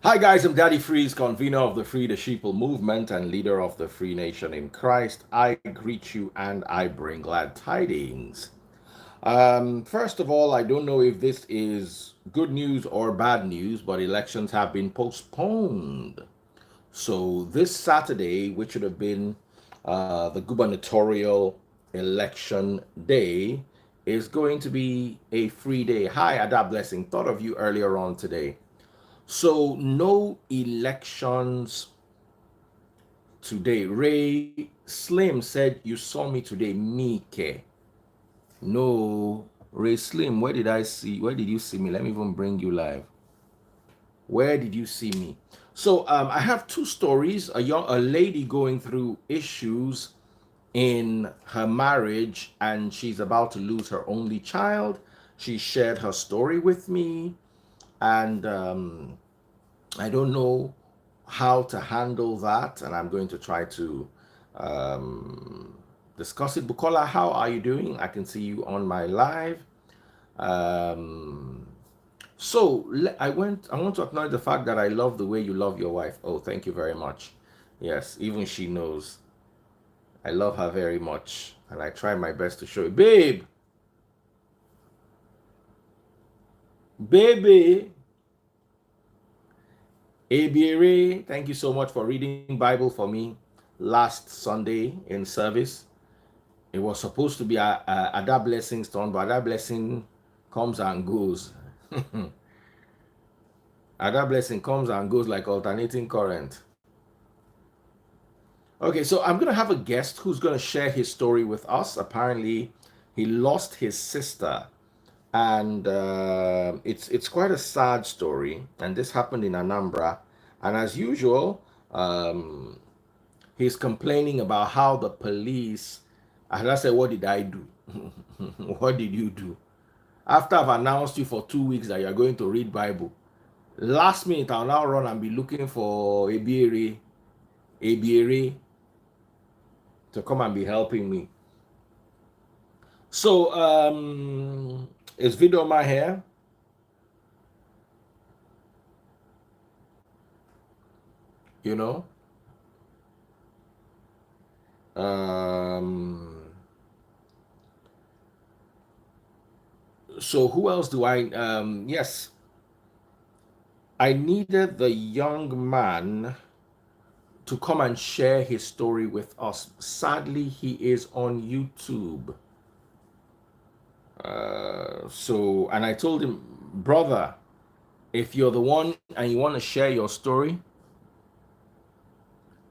Hi guys, I'm Daddy Freeze, convener of the Free the Sheeple movement and leader of the Free Nation in Christ. I greet you and I bring glad tidings. First of all, I don't know if this is good news or bad news, but elections have been postponed. So this Saturday, which should have been the gubernatorial election day, is going to be a free day. Hi, Ada Blessing. Thought of you earlier on today. So no elections today. Ray Slim said you saw me today. Mike. No. Ray Slim, where did I see? Where did you see me? Let me even bring you live. Where did you see me? So I have two stories. A lady going through issues in her marriage, and she's about to lose her only child. She shared her story with me, and I don't know how to handle that, and I'm going to try to um, discuss it. Bukola, how are you doing? I can see you on my live. Um, I want to acknowledge the fact that I love the way you love your wife. Oh, thank you very much. Yes, even she knows I love her very much, and I try my best to show it. Baby, Abiere, thank you so much for reading Bible for me last Sunday in service. It was supposed to be a that blessing turn, but that blessing comes and goes. That blessing comes and goes like alternating current. Okay, so I'm gonna have a guest who's gonna share his story with us. Apparently, he lost his sister, and it's quite a sad story. And this happened in Anambra, and as usual, he's complaining about how the police. And I said, "What did I do? What did you do?" After I've announced you for 2 weeks that you're going to read Bible, last minute I'll now run and be looking for Abiere to come and be helping me. So is Vidoma here? You know? Um so who else do I yes, I needed the young man to come and share his story with us. Sadly, he is on YouTube. And I told him, brother, if you're the one and you want to share your story,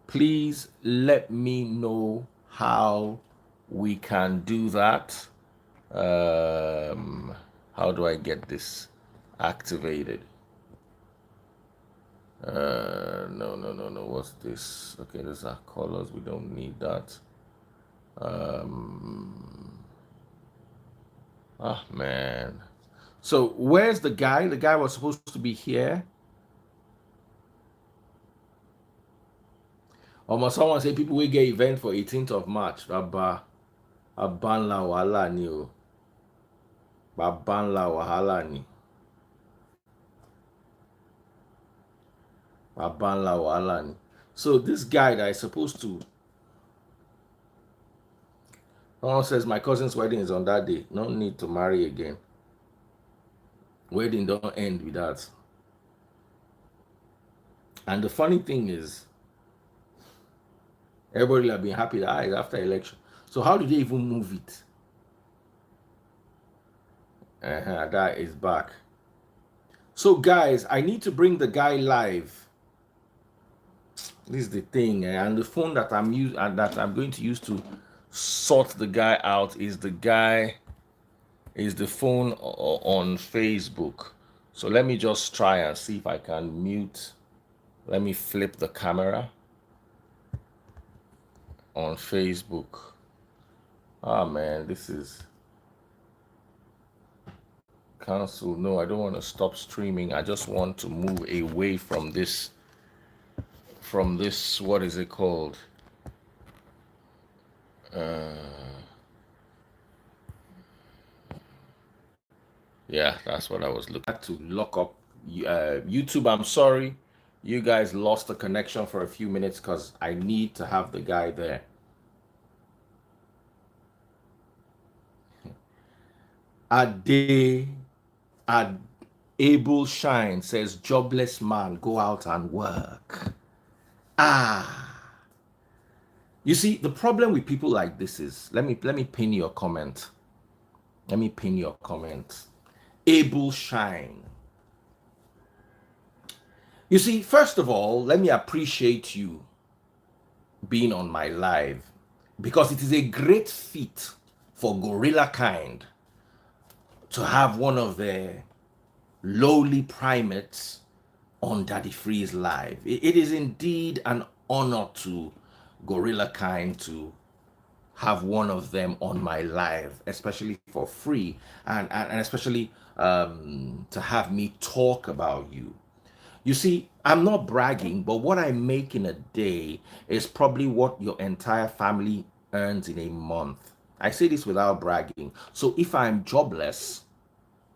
please let me know how we can do that. Um, how do I get this activated? No, no, no, no. What's this? Okay, those are colors. We don't need that. Um, man. So where's the guy? The guy was supposed to be here. Almost someone say people will get event for 18th of March. Baba, abanla wahala ni o. Babanla wahala ni. Babanla wahala ni. So this guy that is supposed to. Someone says my cousin's wedding is on that day. No need to marry again. Wedding don't end with that. And the funny thing is, everybody have been happy that it's after election. So how did they even move it? That is back. So guys, I need to bring the guy live. This is the thing, and the phone that I'm going to use to sort the guy out is the phone on Facebook. So let me just try and see if I can mute. Let me flip the camera on Facebook. Ah man, this is cancel. No, I don't want to stop streaming. I just want to move away from this what is it called? Yeah, that's what I was looking at, to lock up YouTube. I'm sorry. You guys lost the connection for a few minutes because I need to have the guy there. Ade, Ad Abel Shine says, jobless man, go out and work. Ah, you see, the problem with people like this is, let me pin your comment. Let me pin your comment. Abel Shine. You see, first of all, let me appreciate you being on my live because it is a great feat for gorilla kind to have one of their lowly primates on Daddy Free's live. It is indeed an honor to gorilla kind to have one of them on my live, especially for free, and especially to have me talk about you. You see, I'm not bragging, but what I make in a day is probably what your entire family earns in a month. I say this without bragging. So if I'm jobless,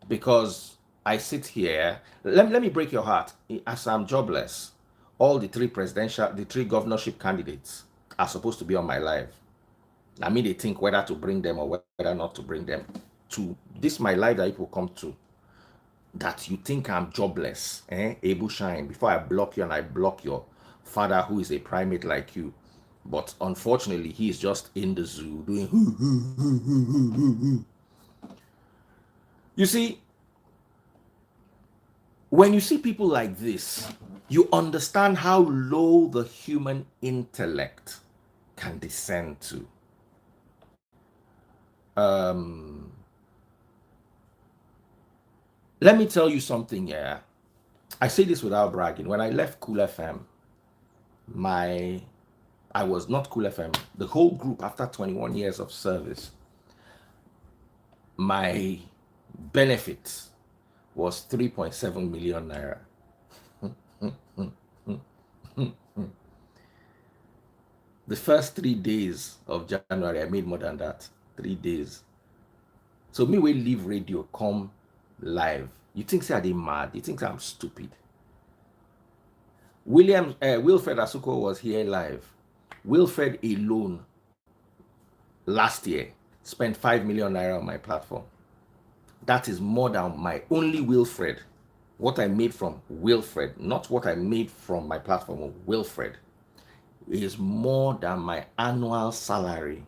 because I sit here, let me break your heart. As I'm jobless, all the three governorship candidates are supposed to be on my live. I mean, they think whether to bring them or whether not to bring them to this my life that people come to. That you think I'm jobless, Able Shine, before I block you and I block your father who is a primate like you. But unfortunately, he is just in the zoo doing. You see, when you see people like this, you understand how low the human intellect can descend to. Let me tell you something, yeah. I say this without bragging. When I left Cool FM, I was not Cool FM. The whole group, after 21 years of service, my benefit was 3.7 million naira. The first 3 days of January, I made more than that. 3 days. So me will leave radio, come live. You think say I dey mad? You think I'm stupid? Wilfred Asuko was here live. Wilfred alone last year spent 5 million naira on my platform. That is more than my only Wilfred. What I made from Wilfred, not what I made from my platform, Wilfred, is more than my annual salary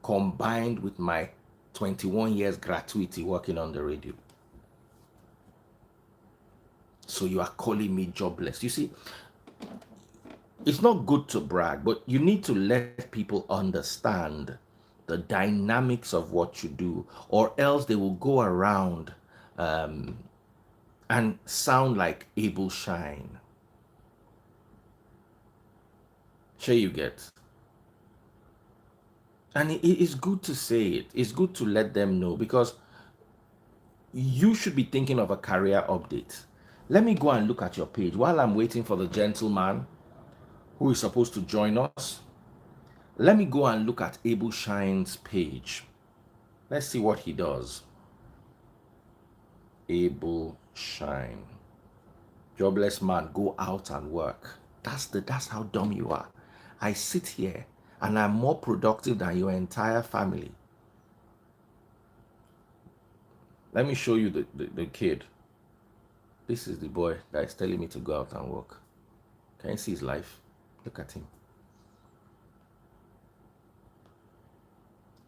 combined with my 21 years gratuity working on the radio. So you are calling me jobless. You see, it's not good to brag, but you need to let people understand the dynamics of what you do, or else they will go around and sound like Abel Shine. Sure, you get. And it is good to say it. It's good to let them know, because you should be thinking of a career update. Let me go and look at your page while I'm waiting for the gentleman who is supposed to join us. Let me go and look at Abel Shine's page. Let's see what he does. Abel Shine. Jobless man, go out and work. That's how dumb you are. I sit here and I'm more productive than your entire family. Let me show you the kid. This is the boy that is telling me to go out and work. Can you see his life? Look at him.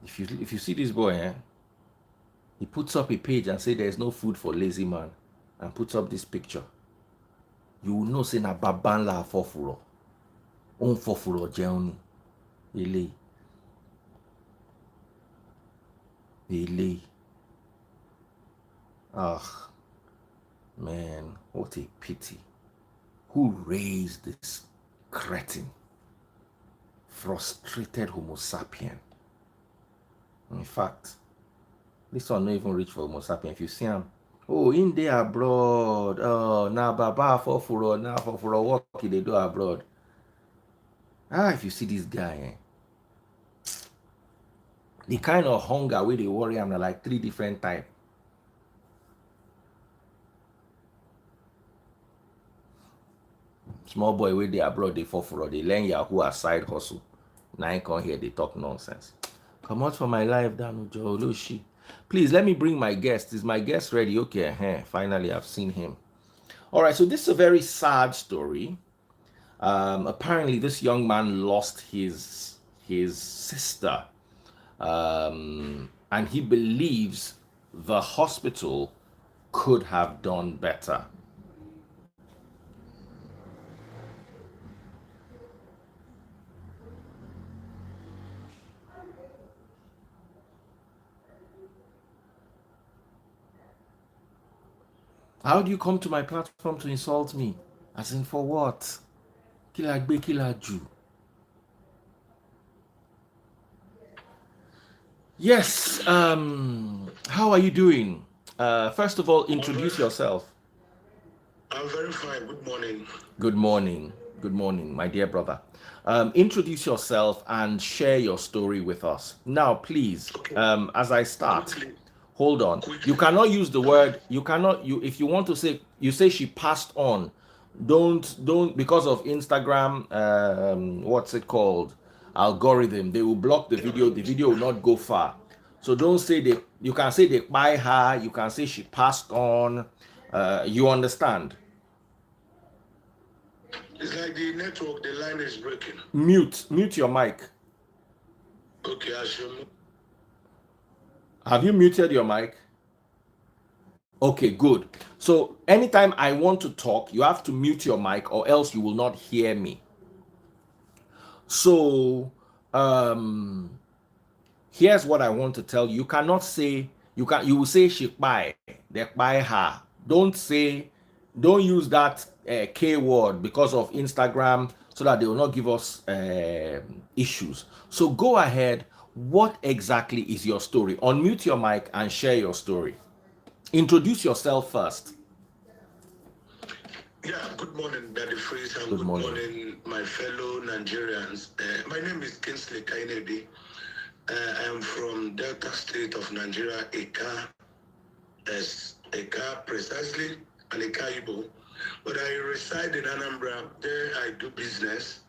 If you see this boy, he puts up a page and say there's no food for lazy man, and puts up this picture. You will know say na babanla fofuro. On fofuro jeuni. Ele. Ah, man, what a pity. Who raised this cretin? Frustrated Homo sapien. In fact, this one not even reach for Homo sapien. If you see him, oh, in there abroad. Oh, now baba for furo, now for furo, what can they do abroad? If you see this guy, the kind of hunger where they worry him, like 3 different types. Small boy with the abroad, they fall for, they learn Yahoo as side hustle. Now I come here, they talk nonsense. Come out for my life, Danu Jolushi. Please let me bring my guest. Is my guest ready? Okay, finally I've seen him. All right, so this is a very sad story. Apparently, this young man lost his sister, and he believes the hospital could have done better. How do you come to my platform to insult me? As in, for what? Kilagbe kilaju. Yes. How are you doing? First of all, introduce yourself. I'm very fine. Good morning. Good morning. Good morning, my dear brother. Introduce yourself and share your story with us. Now, please, Okay. as I start, Quickly. hold on. You cannot use the word, you cannot, if you want to say, you say she passed on. Don't, because of Instagram, what's it called? Algorithm. They will block the video will not go far. So don't say they, you can say they buy her, you can say she passed on. You understand? It's like the network, the line is breaking. Mute your mic. Okay, I should. Have you muted your mic? Okay, good. So anytime I want to talk, you have to mute your mic or else you will not hear me. So here's what I want to tell you. You cannot say you will say she buy, they buy her. Don't use that K word because of Instagram so that they will not give us issues. So go ahead. What exactly is your story? Unmute your mic and share your story. Introduce yourself first. Yeah, good morning, Daddy Freeze, and Good good morning. morning, my fellow Nigerians. My name is Kingsley Kainedi. I am from Delta State of Nigeria, Eka precisely, and Eka Ibo. But I reside in Anambra. There I do business.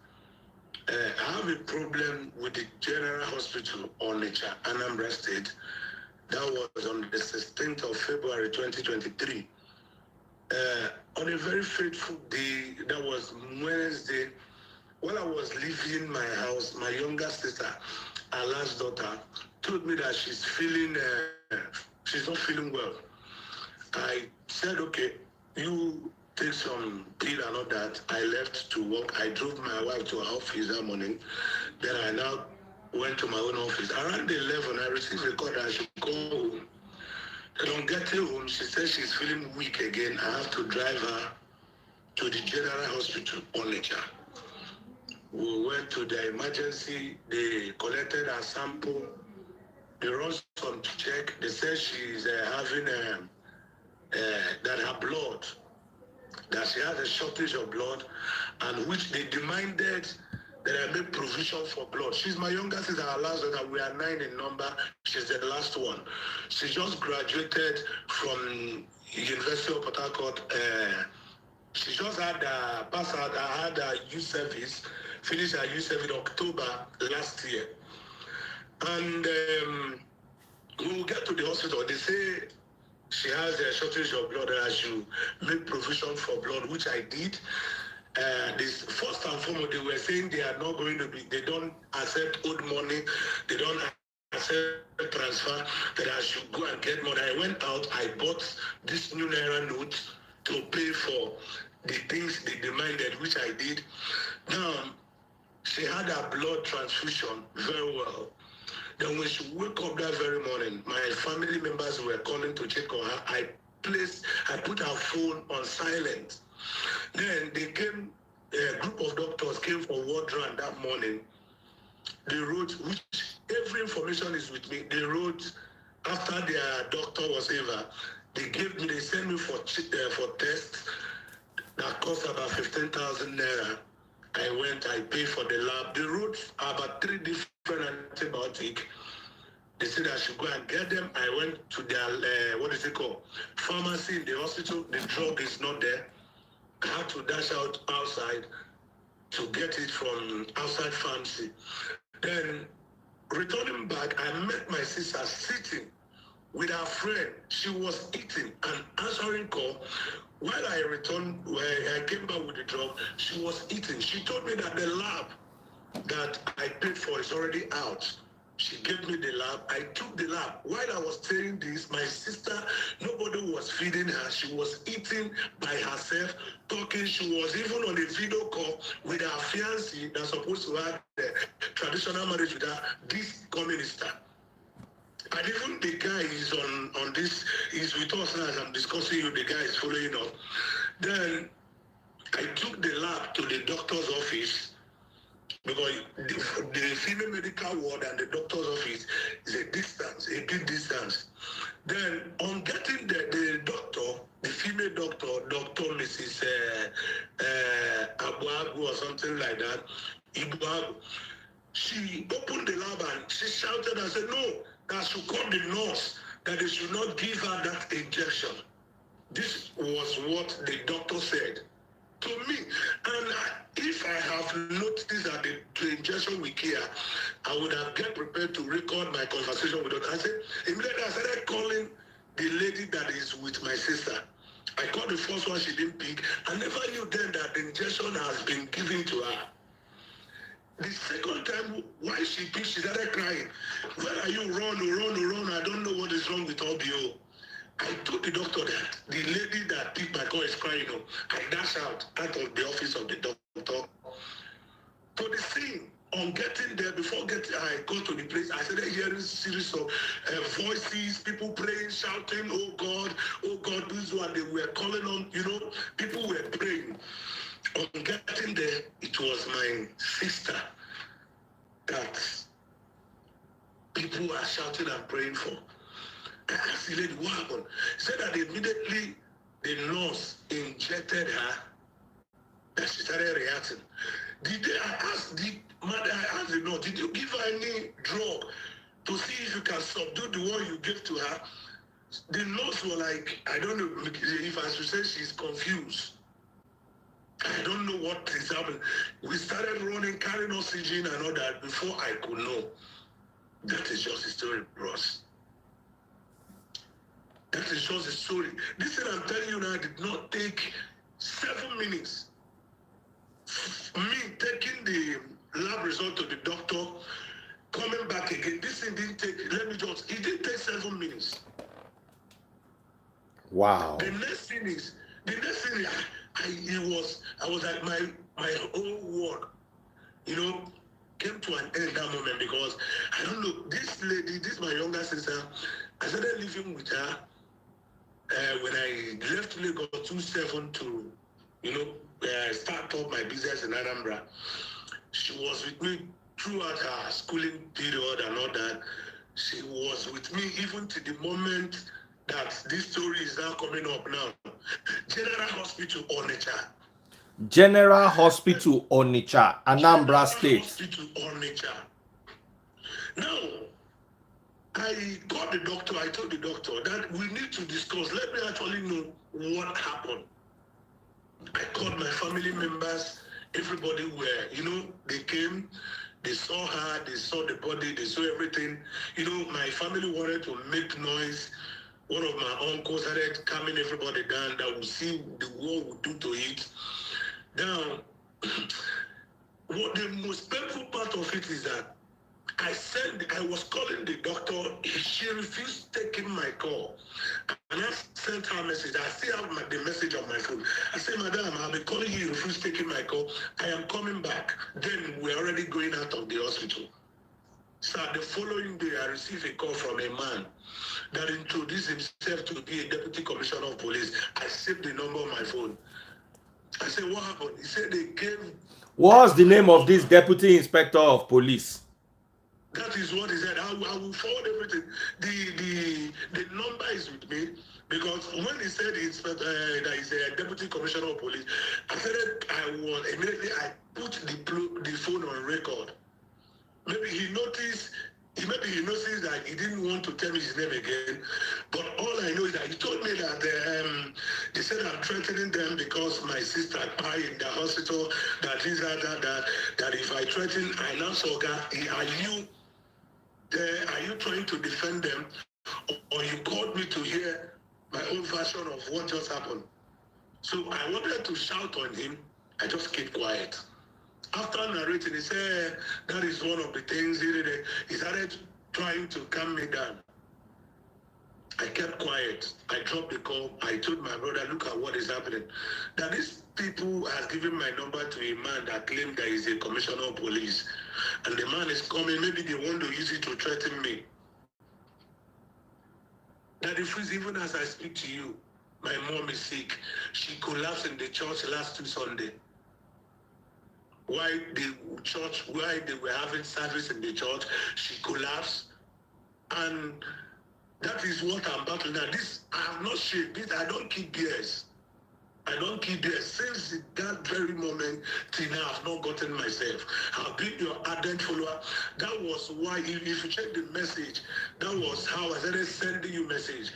I have a problem with the General Hospital on Anambra State. That was on the 16th of February 2023. On a very fateful day, that was Wednesday, while I was leaving my house, my younger sister, our last daughter, told me that she's not feeling well. I said, okay, you take some pill and all that. I left to work. I drove my wife to her office that morning. Then I now went to my own office. Around 11, I received a call that I should go home. And on getting home, she said she's feeling weak again. I have to drive her to the General Hospital, Onitsha. We went to the emergency. They collected her sample. They run some check. They said she's having that her blood, that she has a shortage of blood, and which they demanded that I make provision for blood. She's my younger sister, our last daughter. We are 9 in number. She's the last one. She just graduated from University of Port Harcourt. She just had passed out. I had a youth service, finished her youth service in October last year. And when we get to the hospital, they say she has a shortage of blood and I should make provision for blood, which I did. This first and foremost, they were saying they are not going to be, they don't accept old money, they don't accept transfer, that I should go and get money. I went out, I bought this new Naira note to pay for the things they demanded, which I did. Now, she had a blood transfusion very well. Then when she woke up that very morning, my family members were calling to check on her. I put her phone on silent. Then they came, a group of doctors came for ward round that morning. They wrote, which every information is with me. They wrote after their doctor was over. They sent me for tests that cost about 15,000 naira. I went, I paid for the lab. They wrote about 3 different antibiotics. They said I should go and get them. I went to their, what is it called? Pharmacy in the hospital. The drug is not there. I had to dash out outside to get it from outside Fiance. Then returning back, I met my sister sitting with her friend. She was eating and answering call. While I returned, where I came back with the drug, she was eating. She told me that the lab that I paid for is already out. She gave me the lab. I took the lab. While I was saying this, my sister, nobody was feeding her. She was eating by herself, talking. She was even on a video call with her fiance that's supposed to have the traditional marriage with her, this communister. And even the guy is on this, is with us now as I'm discussing you, the guy is following up. Then I took the lab to the doctor's office because the female medical ward and the doctor's office is a distance, a big distance. Then on getting the doctor, the female doctor, Dr. Mrs. Abuagu or something like that, Ibuagu, she opened the lab and she shouted and said, no, that should call the nurse, that they should not give her that injection. This was what the doctor said to me. And if I have noticed that the injection will kill, I would have get prepared to record my conversation with her. I said, immediately I started calling the lady that is with my sister. I called the first one, she didn't pick. I never knew then that the injection has been given to her. The second time, why she picked, she started crying. Where are you? Run. I don't know what is wrong with OBO. I told the doctor that the lady that picked my call is crying. I dash out of the office of the doctor to the scene. On getting there, I go to the place, I started hearing a series of voices, people praying, shouting, oh God, this one, they were calling on, people were praying. On getting there, it was my sister that people are shouting and praying for. I asked the lady, what happened? She said that immediately the nurse injected her, that she started reacting. I asked the nurse, did you give her any drug to see if you can subdue the one you gave to her? The nurse was like, I don't know if I should say she's confused. I don't know what is happening. We started running, carrying oxygen and all that before I could know. That is just a story, Ross. That is just a story. This thing I'm telling you now did not take 7 minutes. Me taking the lab result to the doctor, coming back again. This thing didn't take, it didn't take 7 minutes. Wow. The next thing I was like my whole world, came to an end that moment because I don't know, this lady, this my younger sister, I started living with her when I left Lagos 27 to, start up my business in Anambra. She was with me throughout her schooling period and all that. She was with me even to the moment that this story is now coming up now. General Hospital Onitsha. General Hospital Onitsha, Anambra State. Hospital Onitsha. Now, I got the doctor, I told the doctor that we need to discuss. Let me actually know what happened. I called my family members, everybody were, they came, they saw her, they saw the body, they saw everything. My family wanted to make noise. One of my uncles started calming everybody down that would see the war would do to it. Now, what the most painful part of it is that I was calling the doctor, she refused taking my call. And I sent her a message. I still have the message on my phone. I said, Madam, I'll be calling you, refuse taking my call. I am coming back. Then we're already going out of the hospital. So the following day, I received a call from a man that introduced himself to be a deputy commissioner of police. I saved the number on my phone. I said, what happened? He said they came. What's the name of this deputy inspector of police? That is what he said. I will forward everything. The number is with me because when he said that he's a deputy commissioner of police, immediately I put the phone on record. Maybe he noticed maybe he noticed that he didn't want to tell me his name again. But all I know is that he told me that they said I'm threatening them because my sister died in the hospital. That if I threaten, I now saw God. Are you there? Are you trying to defend them, or you called me to hear my own version of what just happened? So I wanted to shout on him. I just kept quiet. After narrating, he said that is one of the things he did. He started trying to calm me down. I kept quiet. I dropped the call. I told my brother, look at what is happening. That these people has given my number to a man that claimed that he's a commissioner of police. And the man is coming. Maybe they want to use it to threaten me. That if it's even as I speak to you, my mom is sick. She collapsed in the church last Sunday. While they were having service in the church, she collapsed. And that is what I'm battling now. This, I have not shared this. I don't keep BS. I don't keep BS. Since that very moment till now, I've not gotten myself. I've been your ardent follower. That was why, if you check the message, that was how I started sending you message.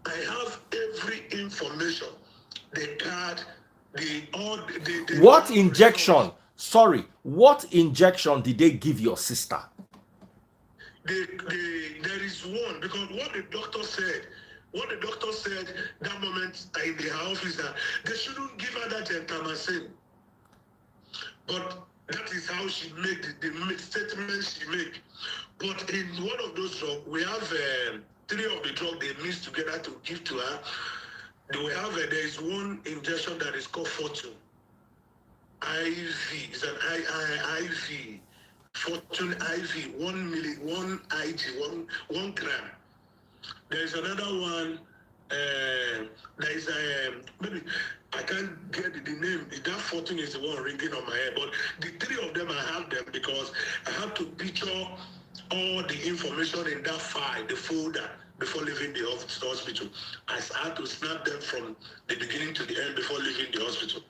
I have every information, the card, what injection? Sorry, what injection did they give your sister? There is one, because what the doctor said that moment in the office, that they shouldn't give her that entamacin. But that is how she made the statement she made. But in one of those drugs, we have 3 of the drugs they mix together to give to her. There is one injection that is called Fortune. IV. It's an IV. Fortune IV. 1 IG, 1 gram. There is another one. There is maybe I can't get the name. That Fortune is the one ringing on my head. But the 3 of them, I have them because I have to picture all the information in that file, the folder, before leaving the hospital. I had to snap them from the beginning to the end before leaving the hospital.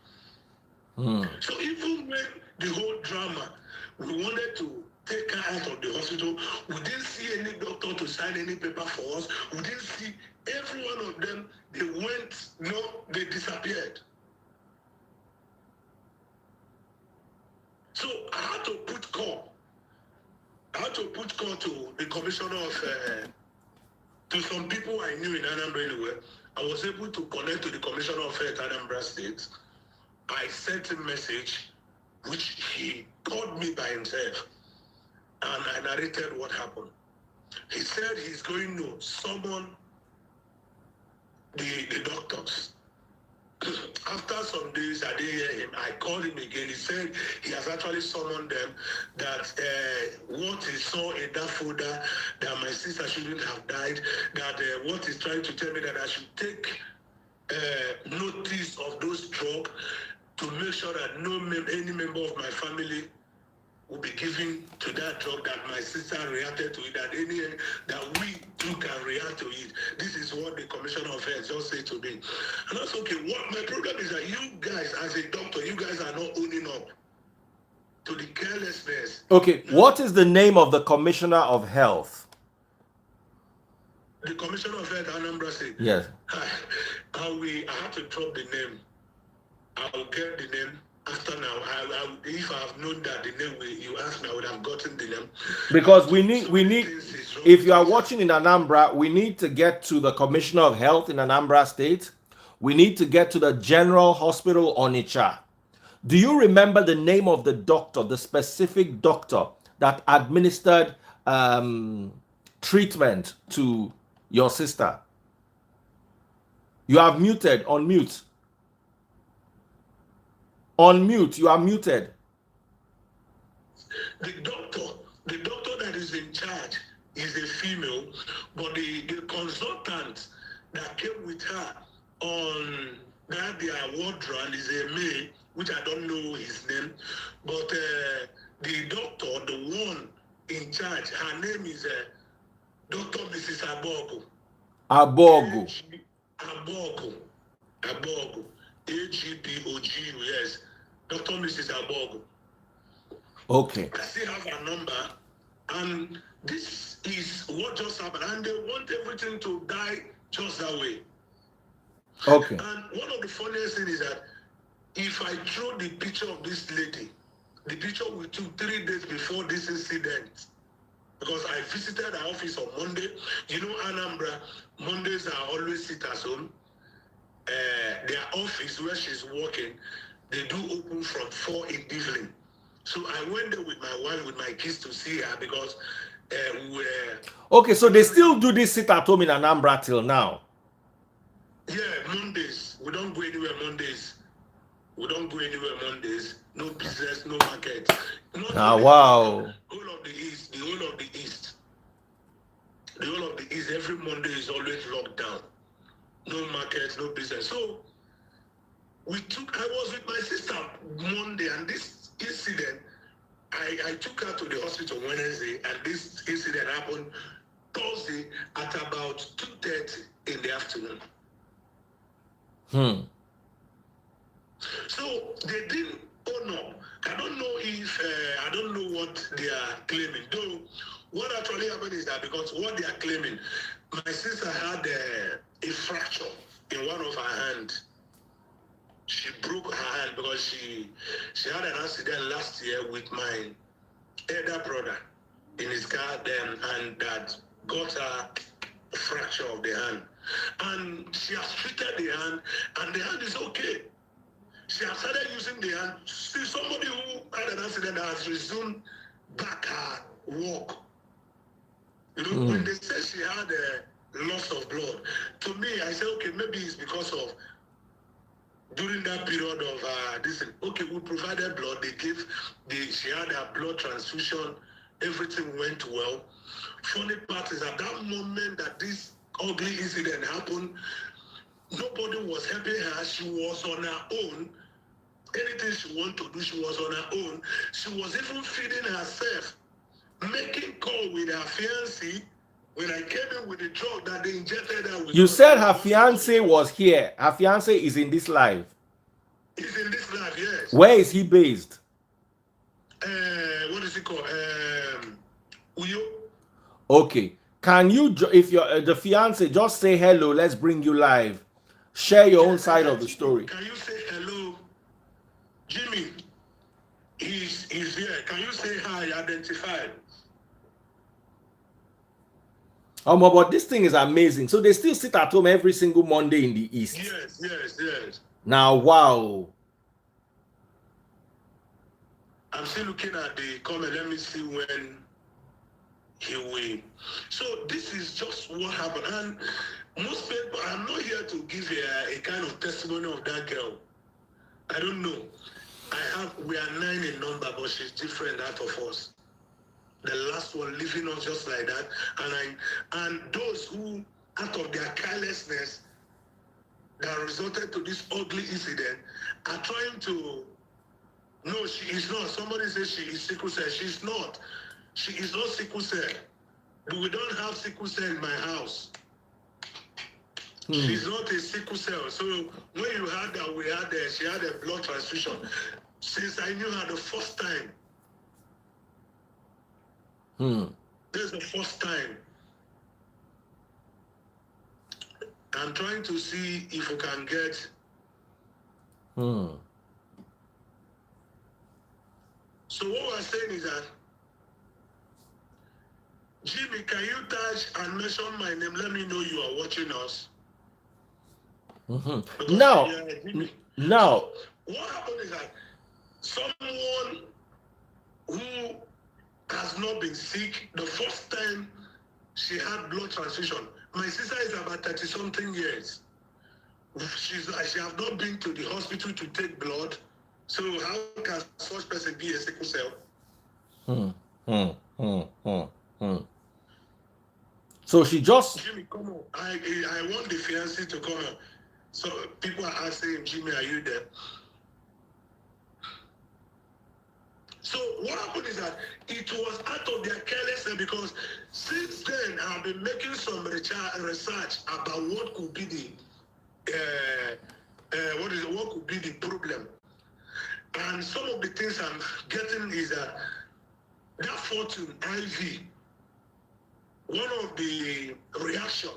So even when the whole drama, we wanted to take her out of the hospital, we didn't see any doctor to sign any paper for us. We didn't see every one of them. They went, they disappeared. So I had to put call. To the commissioner of, to some people I knew in Anambra anyway. I was able to connect to the commissioner of health Anambra State. I sent a message, which he called me by himself, and I narrated what happened. He said he's going to summon the doctors. After some days, I didn't hear him. I called him again. He said he has actually summoned them, that what he saw in that folder, that my sister shouldn't have died, that what he's trying to tell me, that I should take notice of those drugs to make sure that any member of my family will be given to that drug, that my sister reacted to it, that we too can react to it. This is what the commissioner of health just said to me. And that's okay. What my problem is that you guys, as a doctor, you guys are not owning up to the carelessness. Okay, what is the name of the commissioner of health? The commissioner of health, Anambra State. Yes. I have to drop the name. I'll get the name after now. If I have known that the name you asked me, I would have gotten the name. Because we need, if you are watching in Anambra, we need to get to the Commissioner of Health in Anambra State. We need to get to the General Hospital Onitsha. Do you remember the name of the doctor, the specific doctor that administered treatment to your sister? You are muted, unmute. Unmute, you are muted. The doctor that is in charge is a female, but the consultant that came with her on that their ward round is a male, which I don't know his name, but the doctor, the one in charge, her name is Dr. Mrs. Abogo. Abogo. Abogo. AGBOGU, yes. Dr. Mrs. Abogo. Okay. I still have her number, and this is what just happened, and they want everything to die just that way. Okay. And one of the funniest things is that if I throw the picture of this lady, the picture we took 3 days before this incident, because I visited her office on Monday. You know, Anambra, Mondays are always sit at home. Their office where she's working, they do open from 4 in the evening. So I went there with my wife, with my kids to see her because we were... Okay, so they still do this sit at home in Anambra till now? Yeah, Mondays. We don't go anywhere Mondays. We don't go anywhere Mondays. No business, no market. Not only Wow. whole of the East, the whole of the East. The whole of the East, every Monday is always locked down. No market, no business. So I was with my sister Monday, and this incident, I took her to the hospital Wednesday, and this incident happened Thursday at about 2:30 in the afternoon. So they didn't own up. I don't know what they are claiming. Though what actually happened is that because what they are claiming, my sister had a fracture in one of her hands. She broke her hand because she had an accident last year with my elder brother in his car then, and that got her a fracture of the hand. And she has treated the hand, and the hand is okay. She has started using the hand. See, somebody who had an accident has resumed back her walk. You know, when they said she had a loss of blood, to me, I said, okay, maybe it's because of during that period of this. Okay, we provided blood. She had a blood transfusion. Everything went well. Funny part is at that moment that this ugly incident happened, nobody was helping her. She was on her own. Anything she wanted to do, she was on her own. She was even feeding herself, making call with her fiance. When I came in with the drug that they injected her with. You said her fiance was here. Her fiance is in this live. He's in this life, yes. Where is he based? What is it called? Uyo. Okay. Can you, if you're the fiance, just say hello? Let's bring you live. Share your own side of the story. Can you say hello, Jimmy? He's here. Can you say hi? Identify. But this thing is amazing. So they still sit at home every single Monday in the East. Yes. Now, wow. I'm still looking at the comment. Let me see when he will. So this is just what happened. And most people, I'm not here to give a kind of testimony of that girl. I don't know. We are 9 in number, but she's different out of us. The last one leaving us just like that. And those who, out of their carelessness that resulted to this ugly incident, are trying to... No, she is not. Somebody says she is sickle cell. She's not. She is not sickle cell. We don't have sickle cell in my house. She's not a sickle cell. So when you had that, she had a blood transfusion. Since I knew her the first time. This is the first time. I'm trying to see if we can get... So what we're saying is that, Jimmy, can you touch and mention my name? Let me know you are watching us. Now, So what happened is that someone who has not been sick, the first time she had blood transfusion, my sister is about 30-something years. She has not been to the hospital to take blood. So how can such person be a sickle cell? So she just... Jimmy, come on. I want the fiancé to come on. So people are asking, Jimmy, are you there? So what happened is that it was out of their carelessness, because since then I've been making some research about what could be the what could be the problem. And some of the things I'm getting is that Fortune IV one of the reaction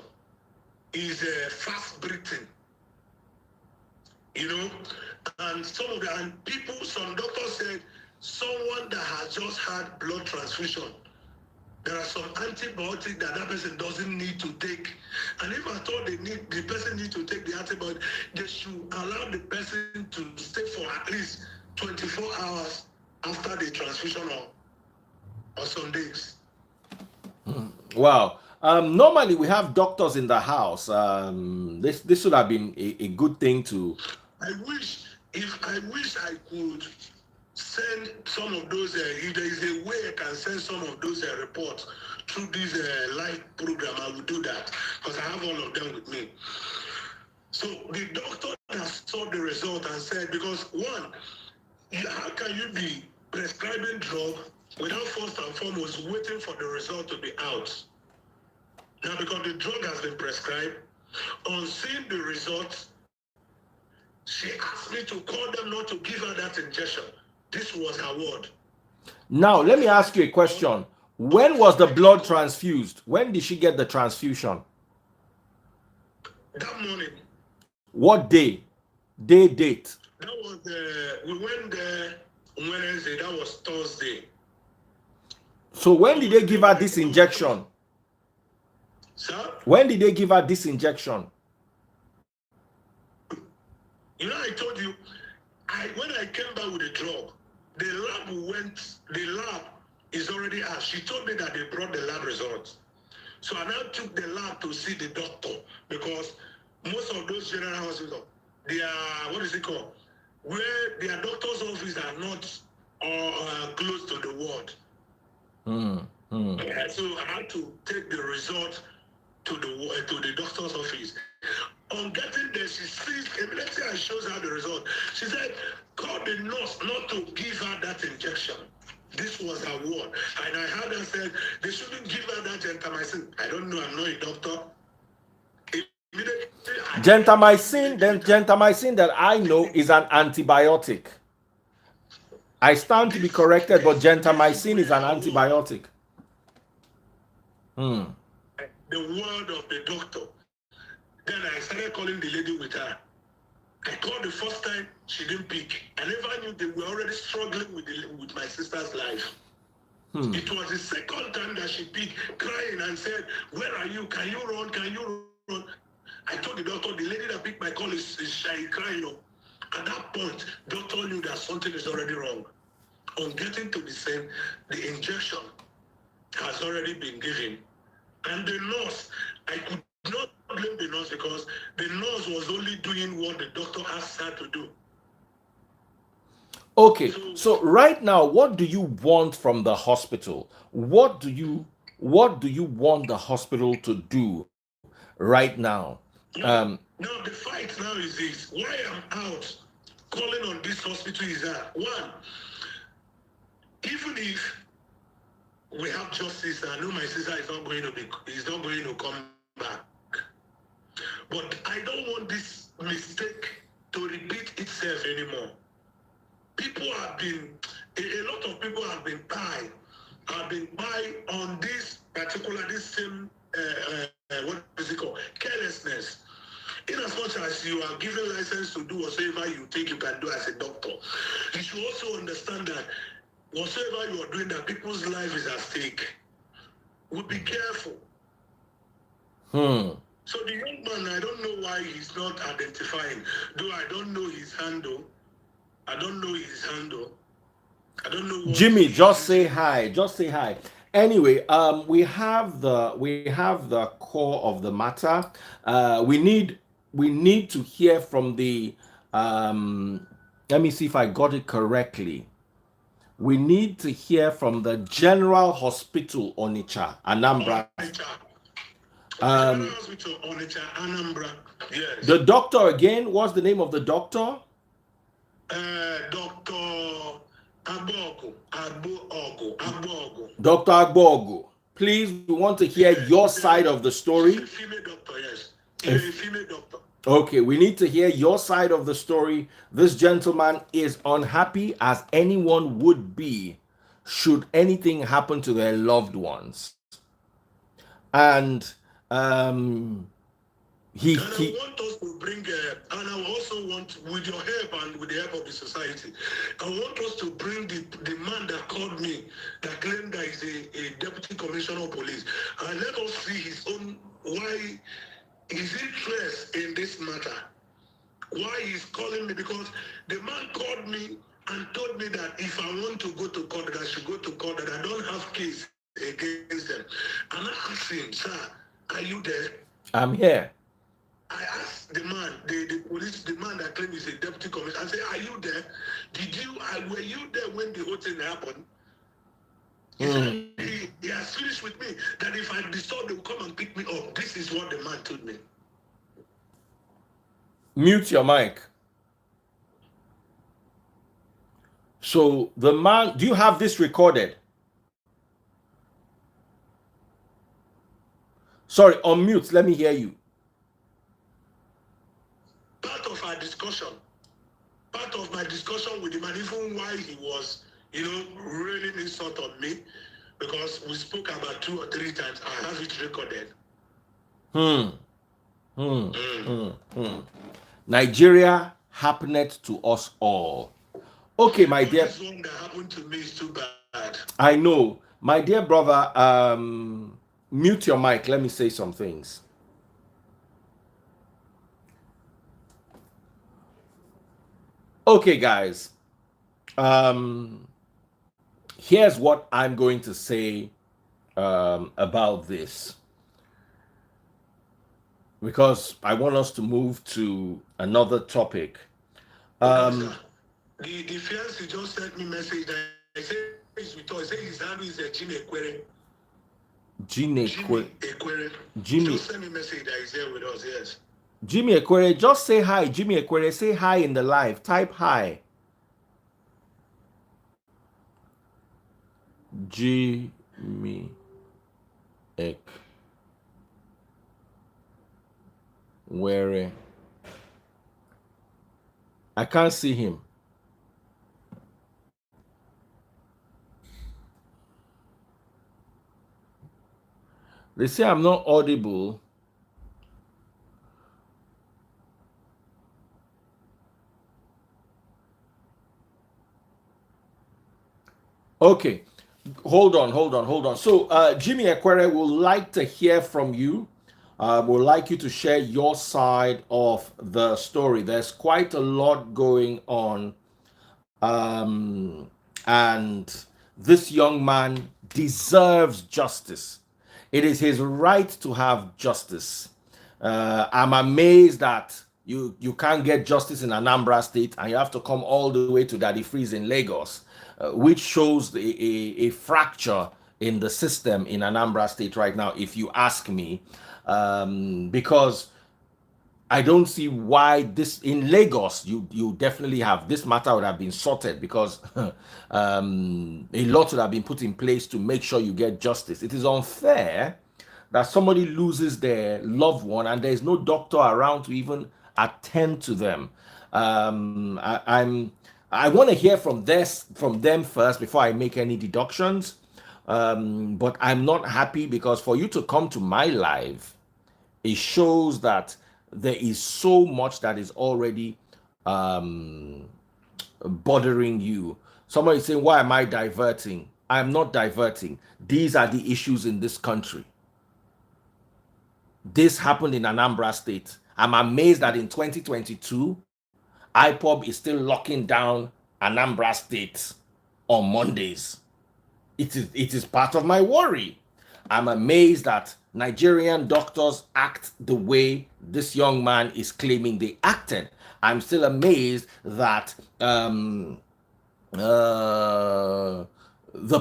is fast breathing, you know, and some doctors said someone that has just had blood transfusion, there are some antibiotics that person doesn't need to take, and if I thought the person needs to take the antibiotic, they should allow the person to stay for at least 24 hours after the transfusion or some days. Wow. Normally we have doctors in the house. This should have been a good thing to. I wish I could send some of those. If there is a way I can send some of those reports through this live program, I will do that because I have all of them with me. So the doctor that saw the result and said, because one, how can you be prescribing drug without first and foremost waiting for the result to be out? Now, because the drug has been prescribed, on seeing the results, she asked me to call them not to give her that injection. This was her word. Now, let me ask you a question. When was the blood transfused? When did she get the transfusion? That morning. What day? Date? That was we went there Wednesday. That was Thursday. So when did they give her this injection? Sir? When did they give her this injection? You know, I told you, when I came back with the drug, the lab is already out. She told me that they brought the lab results. So I now took the lab to see the doctor because most of those general hospitals, they are, what is it called? Where their doctor's office are not close to the ward. So I had to take the result to the doctor's office. On getting there, she sees, immediately I shows her the result. She said, call the nurse not to give her that injection. This was her word. And I heard her said, they shouldn't give her that gentamicin. I don't know, I'm not a doctor. Gentamicin that I know is an antibiotic. I stand to be corrected, but gentamicin is an antibiotic. The word of the doctor. Then I started calling the lady with her. I called the first time, she didn't pick. I never knew they were already struggling with my sister's life. It was the second time that she picked, crying and said, where are you? Can you run? Can you run? I told the doctor, the lady that picked my call is shy, crying. At that point, doctor knew that something is already wrong. On getting to the scene, the injection has already been given. And the nurse, I could not blame the nurse because the nurse was only doing what the doctor asked her to do. Okay, so right now, what do you want from the hospital? What do you want the hospital to do right now? Now the fight now is this. Why I'm out calling on this hospital is that one, even if we have justice, I know my sister is not going to come back. But I don't want this mistake to repeat itself anymore. People have been, a lot of people have been by on this same, what is it called? Carelessness. In as much as you are given license to do whatever you think you can do as a doctor, you should also understand that whatever you are doing, that people's life is at stake. We'll be careful. So the young man, I don't know why he's not identifying. Though I don't know his handle. I don't know. Jimmy, just say hi. Just say hi. Anyway, we have the core of the matter. We need to hear from the. Let me see if I got it correctly. We need to hear from the General Hospital Onitsha, Anambra. Hospital Onitsha, Anambra. Yes. The doctor again. What's the name of the doctor? Dr. Agbogu. Dr. Agbogu. Please, we want to hear your side of the story. A female doctor, yes. A female doctor. Okay, we need to hear your side of the story. This gentleman is unhappy as anyone would be should anything happen to their loved ones. and um, he And I he. want us to bring, and I also want, with your help and with the help of the society, I want us to bring the man that called me, that claimed that he's a deputy commissioner of police, and let us see his own, why his interest in this matter, why he's calling me, because the man called me and told me that if I want to go to court, that I should go to court, that I don't have case against them. And I asked him, sir, are you there? I'm here. I asked the man, the police, the man that claimed he's a deputy commissioner, I said, are you there? Were you there when the whole thing happened? He said Mm. he has finished with me, that if I disturb, they will come and pick me up. This is what the man told me. Mute your mic. So the man, do you have this recorded? Sorry, unmute. Let me hear you. Part of our discussion, part of my discussion with him, and even why he was, railing insult on me, because we spoke about 2 or 3 times. I have it recorded. Hmm. Hmm. Hmm. Hmm. Nigeria happened to us all. Okay, my But dear. this one that happened to me is too bad. I know. My dear brother, mute your mic. Let me say some things. Okay, guys. Um, Here's what I'm going to say about this, because I want us to move to another topic. Okay, sir. The fiance just sent me message that I say he's with us. Say his handle is Jimmy Equere. Jimmy Jimmy Equere. He just Jimmy sent me message that he's here with us. Yes. Jimmy Equere, just say hi. Jimmy Equere, say hi in the live. Type hi. Jimmy Equere. I can't see him. They say I'm not audible. Okay. Hold on. So, Jimmy Equere would like to hear from you. Would like you to share your side of the story. There's quite a lot going on. And this young man deserves justice. It is his right to have justice. I'm amazed that you can't get justice in Anambra State and you have to come all the way to Daddy Freeze in Lagos, which shows a fracture in the system in Anambra State right now, if you ask me. Because I don't see why this in Lagos you definitely have this matter would have been sorted, because a lot would have been put in place to make sure you get justice. It is unfair that somebody loses their loved one and there is no doctor around to even attend to them. I want to hear from them first before I make any deductions. But I'm not happy, because for you to come to my life, it shows that there is so much that is already bothering you. Somebody is saying, why am I diverting? I'm not diverting. These are the issues in this country. This happened in Anambra State. I'm amazed that in 2022, IPOB is still locking down Anambra State on Mondays. It is part of my worry. I'm amazed that Nigerian doctors act the way this young man is claiming they acted. I'm still amazed that the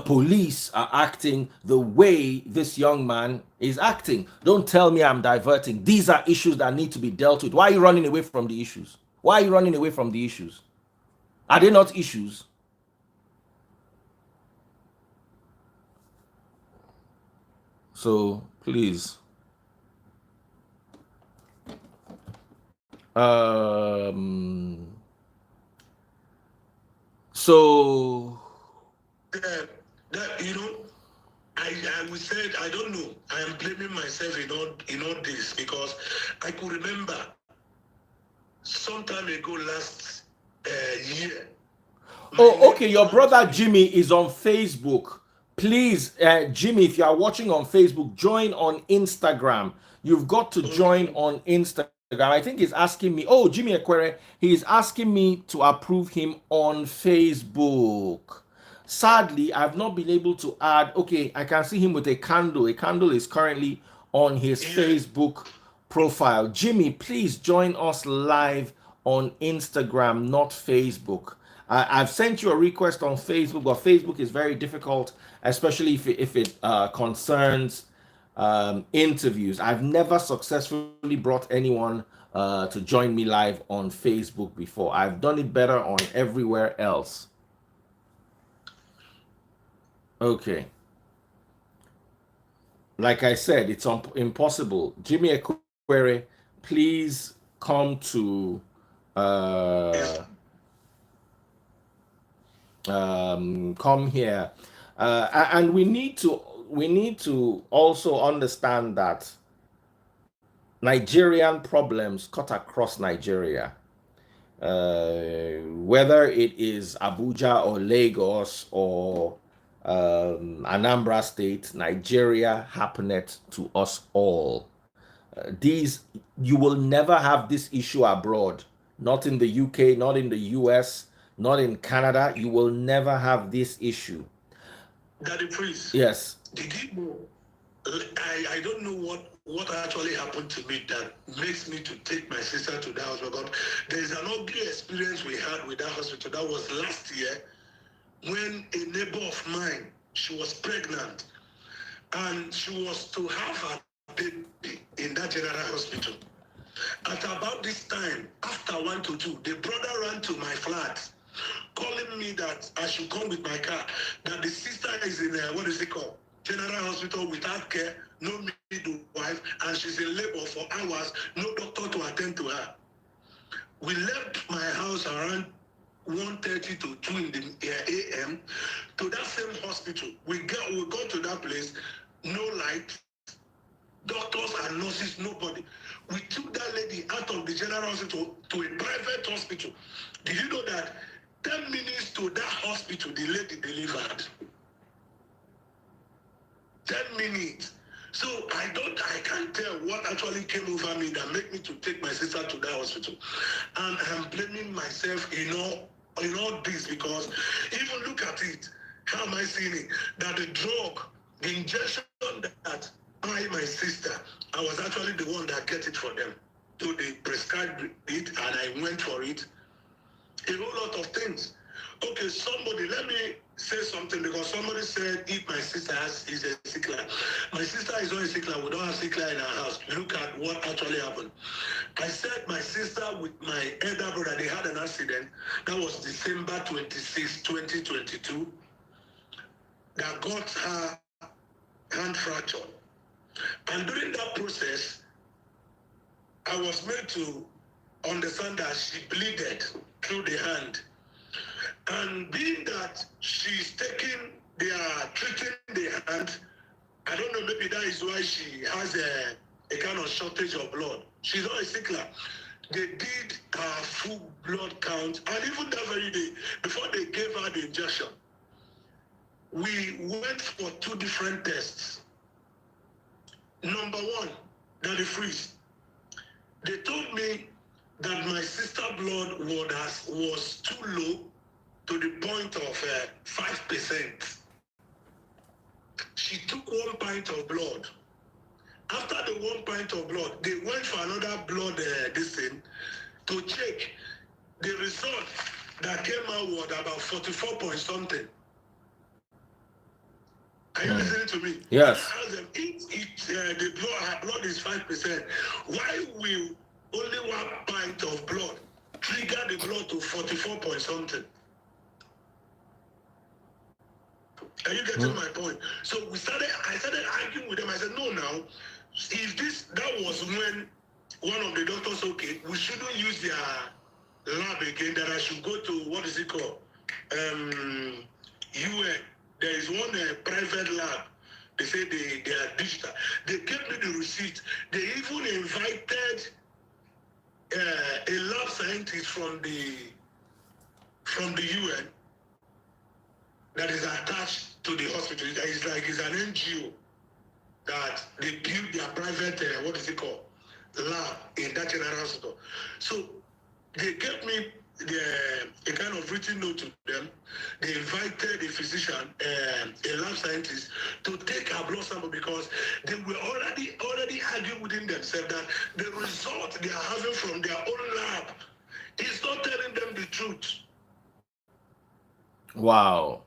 police are acting the way this young man is acting. Don't tell me I'm diverting. These are issues that need to be dealt with. Why are you running away from the issues? Why are you running away from the issues? Are they not issues? So please. Um so That, I I would say I don't know. I am blaming myself in all this because I could remember some time ago last year. My Oh, okay. neighbor Your ran to brother me. Jimmy is on Facebook. Please, Jimmy, if you are watching on Facebook, join on Instagram. You've got to join Okay. on Instagram. I think he's asking me. Oh, Jimmy Ekwere, he is asking me to approve him on Facebook. Sadly, I've not been able to add. Okay, I can see him with a candle. A candle is currently on his Yeah. Facebook profile. Jimmy, please join us live on Instagram, not Facebook. I've sent you a request on Facebook, but Facebook is very difficult, especially if it concerns interviews. I've never successfully brought anyone to join me live on Facebook before. I've done it better on everywhere else. Okay. Like I said, it's impossible. Jimmy Ekwere, please come to Yes. uh, come here, and we need to also understand that Nigerian problems cut across Nigeria. Whether it is Abuja or Lagos or Anambra State, Nigeria happened to us all. These You will never have this issue abroad, not in the UK, not in the US, not in Canada. You will never have this issue. Daddy Priest, Yes. did you know? I don't know what actually happened to me that makes me to take my sister to that hospital. But there is an ugly experience we had with that hospital. That was last year when a neighbor of mine, she was pregnant and she was to have her baby in that general hospital. At about this time, after 1 to 2, the brother ran to my flat, calling me that I should come with my car, that the sister is in what is it called? General hospital without care, no midwife, and she's in labor for hours, no doctor to attend to her. We left my house around 1:30 to 2 in the a.m. to that same hospital. We got to that place, no light, doctors and nurses, nobody. We took that lady out of the general hospital to a private hospital. Did you know that 10 minutes to that hospital, the lady delivered? 10 minutes. So I can't tell what actually came over me that made me to take my sister to that hospital. And I'm blaming myself in all this because even look at it. How am I seeing it? That the drug, the injection that my sister, I was actually the one that get it for them. So they prescribed it and I went for it. A whole lot of things. Okay, somebody, let me say something because somebody said if my sister is a sickler. My sister is not a sickler. We don't have sickler in our house. Look at what actually happened. I said my sister with my elder brother, they had an accident. That was December 26, 2022. That got her hand fractured. And during that process, I was made to understand that she bleeded through the hand. And being that she's taking, they are treating the hand, I don't know, maybe that is why she has a kind of shortage of blood. She's not a sickler. They did her full blood count, and even that very day, before they gave her the injection, we went for 2 different tests. Number one, that the freeze. They told me that my sister blood was too low to the point of 5%. She took 1 pint of blood. After the 1 pint of blood, they went for another blood this thing to check. The result that came out was about 44 point something. Are you listening to me? Yes. And I asked them, if her blood is 5%, why will only 1 pint of blood trigger the blood to 44 point something? Are you getting my point? So I started arguing with them. I said, no, now, if that was when one of the doctors, okay, we shouldn't use their lab again, that I should go to, what is it called? UN. There is one private lab They say they are digital. They gave me the receipt. They even invited a lab scientist from the UN that is attached to the hospital. It's an NGO that they build their private, what is it called, lab in that general hospital. So they gave me a kind of written note to them. They invited a physician, a lab scientist, to take a blood sample because they were already arguing within themselves that the result they are having from their own lab is not telling them the truth. Wow.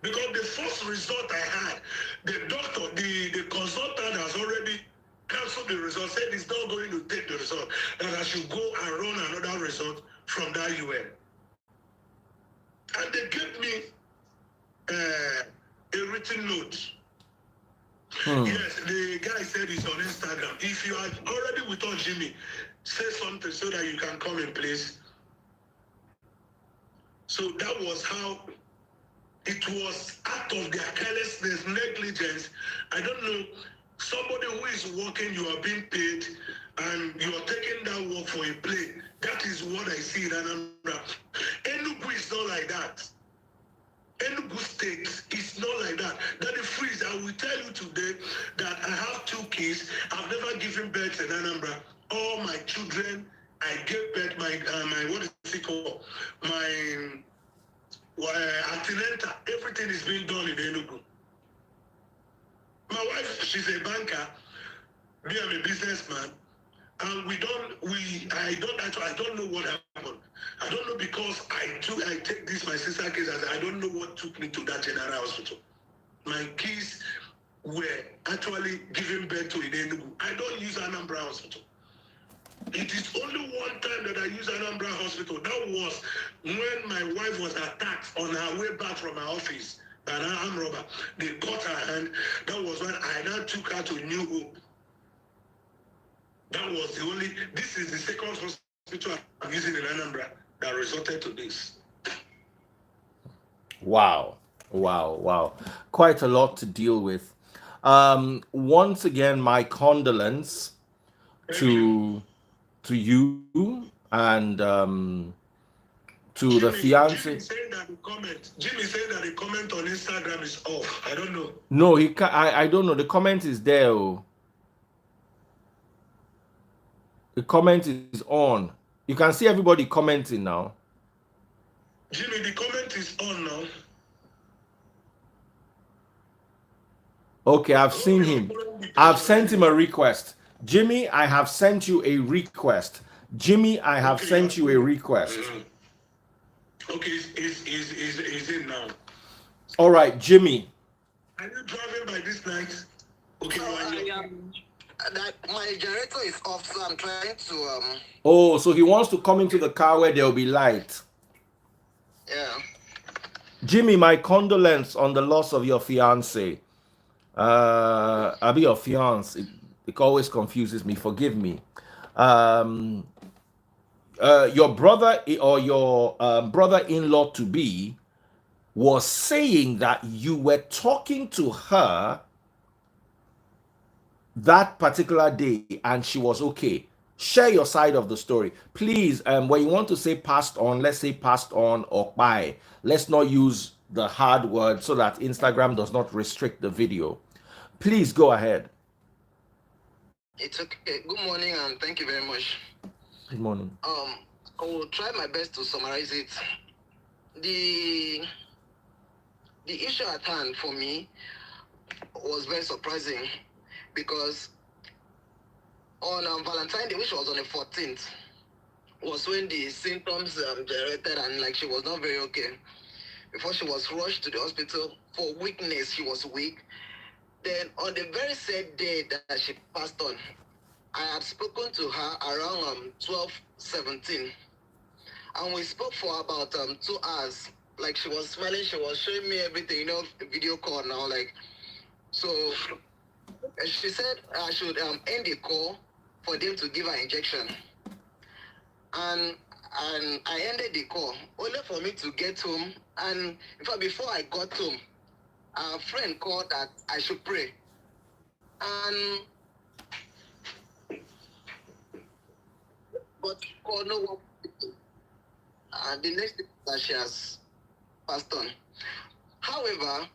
Because the first result I had, the doctor, the consultant has already cancelled the result, said he's not going to take the result, that I should go and run another result from that UN. And they gave me a written note. Yes, the guy said it's on Instagram. If you are already with us, Jimmy, say something so that you can come in place. So that was how it was out of their carelessness, negligence. I don't know, somebody who is working, you are being paid, and you are taking that work for a play. That is what I see in Anambra. Enugu is not like that. Enugu State is not like that. That is freeze. I will tell you today that I have 2 kids. I've never given birth in Anambra. All my children, I gave birth, my what is it called? My antenatal, everything is being done in Enugu. My wife, she's a banker. Me, I'm a businessman. And I don't know what happened. I don't know because I take this, my sister case, as I don't know what took me to that general hospital. My kids were actually giving birth to in Enugu. I don't use Anambra Hospital. It is only one time that I use Anambra Hospital. That was when my wife was attacked on her way back from her office by an armed robber. They cut her hand. That was when I now took her to New Hope. That was the only, this is the second hospital I'm using in Anambra that resulted to this. Wow. Wow. Wow. Quite a lot to deal with. Once again, my condolence to you and to the fiance. Jimmy saying that the comment on Instagram is off. I don't know. No, I don't know. The comment is there. Oh. The comment is on. You can see everybody commenting now. Jimmy, the comment is on now. Okay, I've seen him. I've sent him a request. Jimmy, I have sent you a request. Jimmy, I have sent you a request. Okay, is in now. All right, Jimmy. Are you driving by this night? Okay, that my generator is off, so I'm trying to Oh, so he wants to come into the car where there'll be light. Yeah. Jimmy, my condolence on the loss of your fiance. I'll be your fiance. It always confuses me. Forgive me. Your brother or your brother-in-law to be was saying that you were talking to her that particular day and she was okay. Share your side of the story. Please, when you want to say passed on, let's say passed on or by. Let's not use the hard word so that Instagram does not restrict the video. Please go ahead. It's okay. Good morning and thank you very much. Good morning. I will try my best to summarize it. The issue at hand for me was very surprising because on Valentine's Day, which was on the 14th, was when the symptoms generated and like she was not very okay. Before she was rushed to the hospital for weakness, she was weak. Then on the very sad day that she passed on, I had spoken to her around 12:17, and we spoke for about 2 hours. Like she was smiling, she was showing me everything, video call now. Like, so she said I should end the call for them to give her injection, and I ended the call only for me to get home. And in fact, before I got home, a friend called that I should pray. And but called no one. And the next thing that she has passed on. However,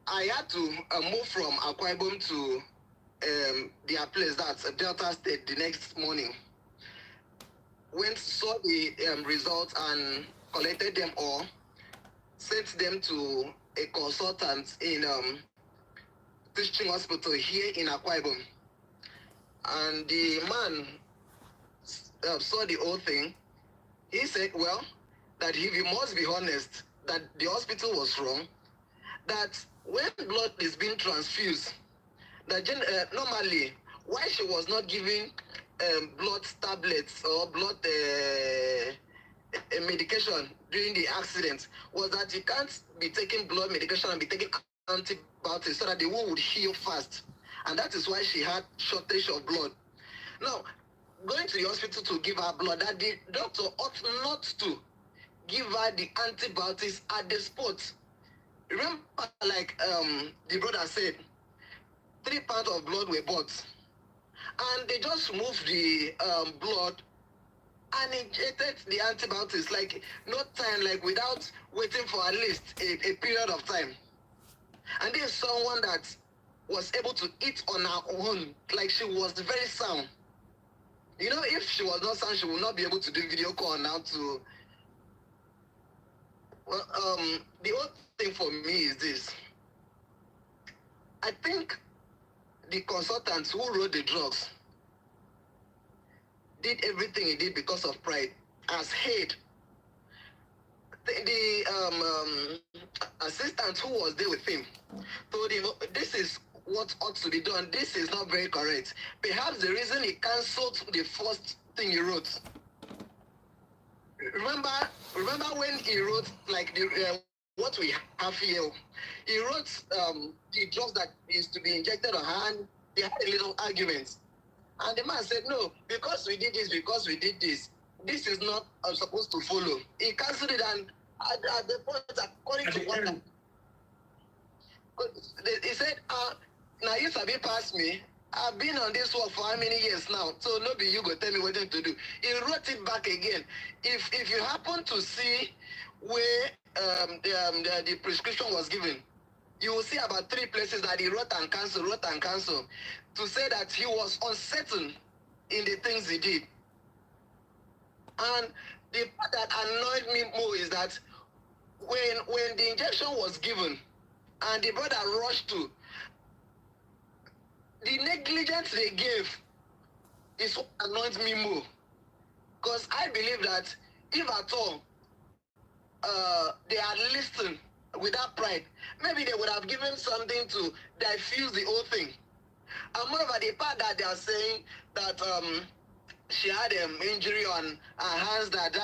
I had to move from Akwa Ibom to their place, that's Delta State, the next morning. Went, saw the results and collected them all, sent them to a consultant in teaching hospital here in Akwa Ibom. And the man saw the whole thing. He said, well, that if he must be honest, that the hospital was wrong, that when blood is being transfused, that normally, why she was not giving blood tablets or blood medication during the accident was that you can't be taking blood medication and be taking antibiotics so that the wound would heal fast. And that is why she had shortage of blood. Now, going to the hospital to give her blood, that the doctor ought not to give her the antibiotics at the spot. Remember, like the brother said, 3 pounds of blood were bought. And they just removed the blood and injected the antibiotics, like no time, like without waiting for at least a period of time. And this is someone that was able to eat on her own, like she was very sound. You know, if she was not sound, she would not be able to do video call now to. Well, the whole thing for me is this. I think the consultant who wrote the drugs did everything he did because of pride. As head, the assistant who was there with him told him, this is what ought to be done. This is not very correct. Perhaps the reason he cancelled the first thing he wrote. Remember when he wrote like the what we have here? He wrote the drugs that is to be injected on her, and they had a little argument. And the man said, no, because we did this, this is not supposed to follow. He cancelled it, and at the point, according to what he said, now you sabi pass me. I've been on this work for how many years now? So nobody you go tell me what to do. He wrote it back again. If you happen to see where the prescription was given, you will see about 3 places that he wrote and cancelled, to say that he was uncertain in the things he did. And the part that annoyed me more is that when the injection was given and the brother rushed to, the negligence they gave is what annoys me more. Because I believe that if at all they had listened without pride, maybe they would have given something to diffuse the whole thing. And moreover, the part that they are saying that she had an injury on her hands, that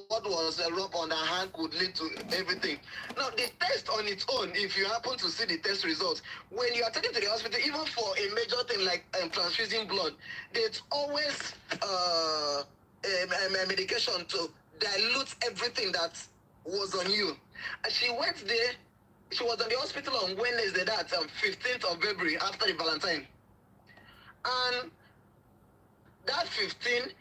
what was rubbed on her hand could lead to everything. Now, the test on its own, if you happen to see the test results, when you are taken to the hospital, even for a major thing like transfusing blood, there's always a medication to dilute everything that was on you. And she went there. She was in the hospital on Wednesday, that's 15th of February, after the Valentine. And that 15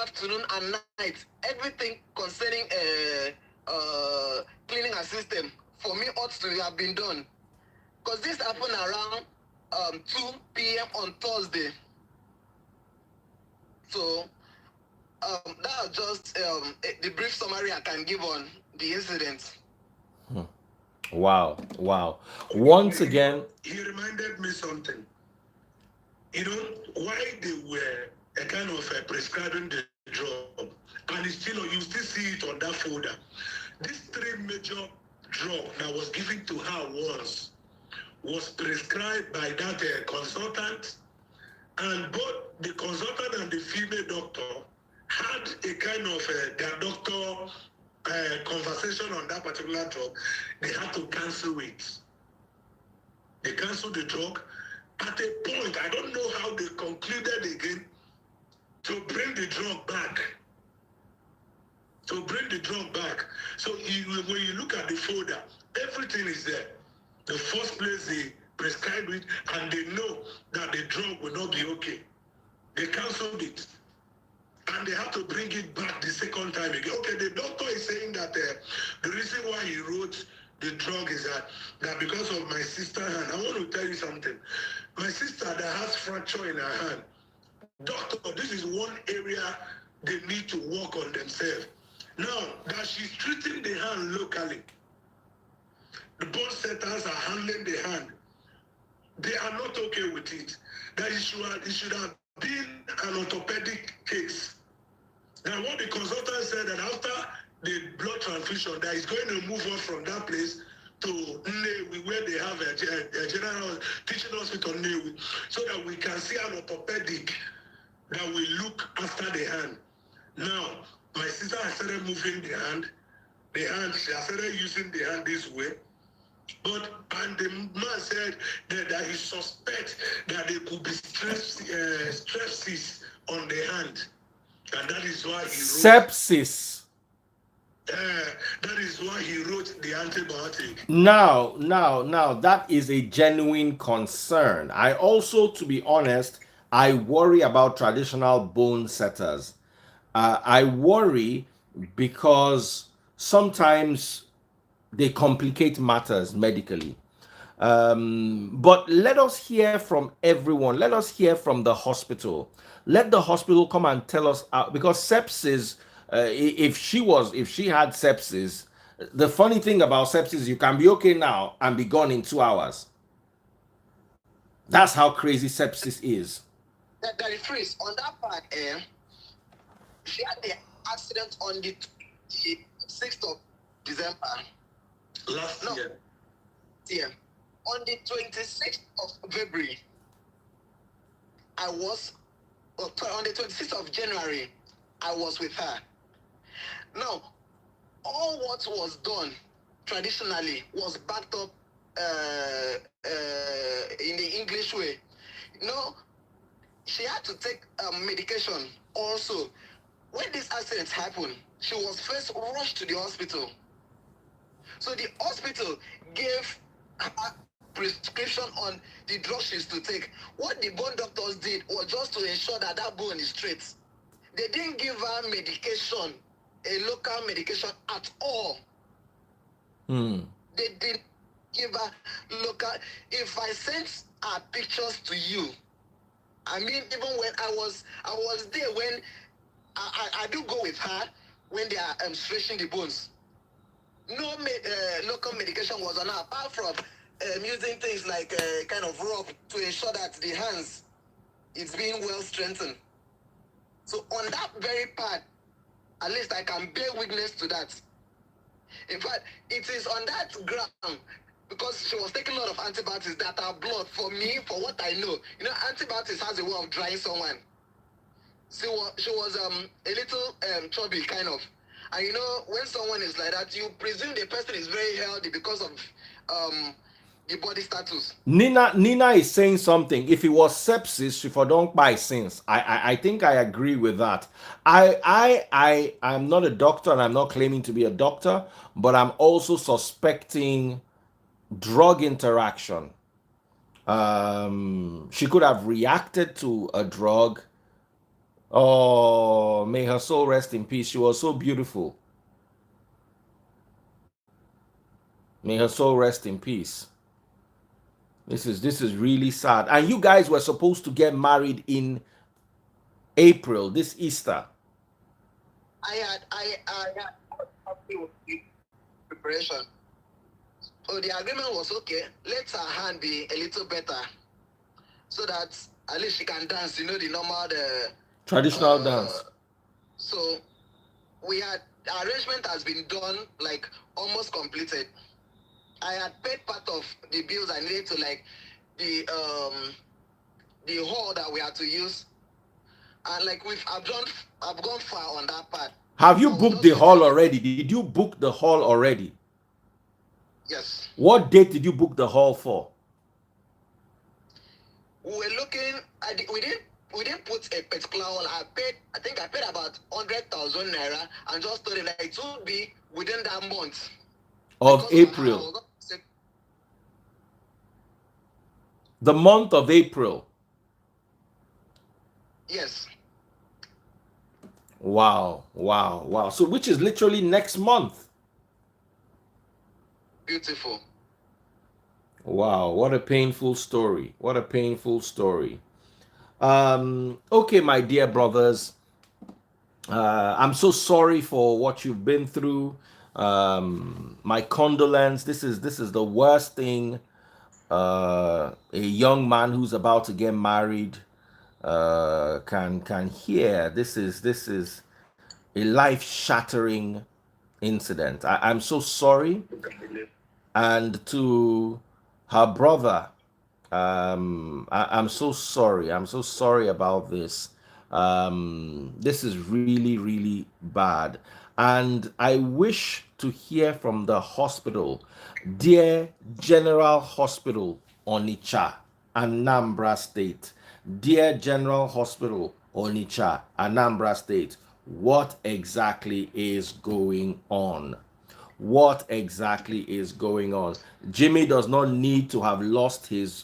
afternoon and night, everything concerning cleaning her system, for me, ought to have been done. Because this happened around 2 p.m. on Thursday. So that was just the brief summary I can give on the incident. Wow, wow. Once again, he reminded me something. You know, why they were a kind of prescribing the drug, and it's still, you still see it on that folder. These 3 major drugs that was given to her was prescribed by that consultant, and both the consultant and the female doctor had a kind of their doctor conversation on that particular drug. They had to cancel it. They canceled the drug. At a point, I don't know how they concluded again to bring the drug back. to bring the drug back. So when you look at the folder, everything is there. The first place they prescribed it, and they know that the drug will not be okay. They cancelled it. And they have to bring it back the second time again. Okay, the doctor is saying that the reason why he wrote the drug is that because of my sister's hand. I want to tell you something. My sister that has fracture in her hand, doctor, this is one area they need to work on themselves. Now that she's treating the hand locally, the bone setters are handling the hand. They are not okay with it. That it should have been an orthopedic case. Now, what the consultant said that after the blood transfusion, that is going to move on from that place to Nnewi, where they have a general teaching hospital Nnewi, so that we can see an orthopedic that will look after the hand. Now, my sister has started moving the hand. She has started using the hand this way. And the man said that he suspects that there could be sepsis on the hand. And that is why he wrote sepsis. That is why he wrote the antibiotic. Now, that is a genuine concern. I also, to be honest, I worry about traditional bone setters. I worry because sometimes they complicate matters medically. But let us hear from everyone. Let us hear from the hospital. Let the hospital come and tell us because sepsis. If she had sepsis, the funny thing about sepsis, you can be okay now and be gone in 2 hours. That's how crazy sepsis is. That is freeze. On that part, she had the accident on the 6th of December. Last year. Yeah. On the 26th of February, on the 26th of January, I was with her. Now, all what was done traditionally was backed up in the English way. She had to take medication also. When this accident happened, she was first rushed to the hospital. So the hospital gave her prescription on the drugs she's to take. What the bone doctors did was just to ensure that bone is straight. They didn't give her medication, a local medication at all. They didn't give her local. If I sent her pictures to you, I mean, even when I was there when I do go with her when they are stretching the bones. No local medication was on her apart from using things like kind of rope to ensure that the hands is being well strengthened. So on that very part, at least I can bear witness to that. In fact, it is on that ground because she was taking a lot of antibiotics that are blood. For me, for what I know, antibiotics has a way of drying someone. She was a little chubby kind of. And when someone is like that, you presume the person is very healthy because of the body status. Nina is saying something. If it was sepsis, she for don't buy since. I think I agree with that. I'm not a doctor and I'm not claiming to be a doctor, but I'm also suspecting drug interaction. She could have reacted to a drug. Oh, may her soul rest in peace. She was so beautiful. May her soul rest in peace. This is really sad. And you guys were supposed to get married in April, this Easter. I had preparation. So the agreement was okay. Let her hand be a little better, so that at least she can dance. The normal traditional dance. So arrangement has been done, like almost completed. I had paid part of the bills I needed to, like the hall that we had to use, and like I've gone far on that part. Have you booked the hall already? Did you book the hall already? Yes. What date did you book the hall for? We were looking. We didn't we didn't put a particular one. I think I paid about 100,000 naira and just told him that it would be within that month. Of Because April. The month of April. Yes. Wow, wow, wow. So which is literally next month. Beautiful. Wow, what a painful story. What a painful story. Okay, my dear brothers. I'm so sorry for what you've been through. My condolence. This is the worst thing a young man who's about to get married can hear. This is a life shattering incident. I'm so sorry. And to her brother, I'm so sorry. I'm so sorry about this. This is really, really bad. And I wish to hear from the hospital, dear General Hospital, Onitsha, Anambra State. Dear General Hospital, Onitsha, Anambra State, what exactly is going on? What exactly is going on? Jimmy does not need to have lost his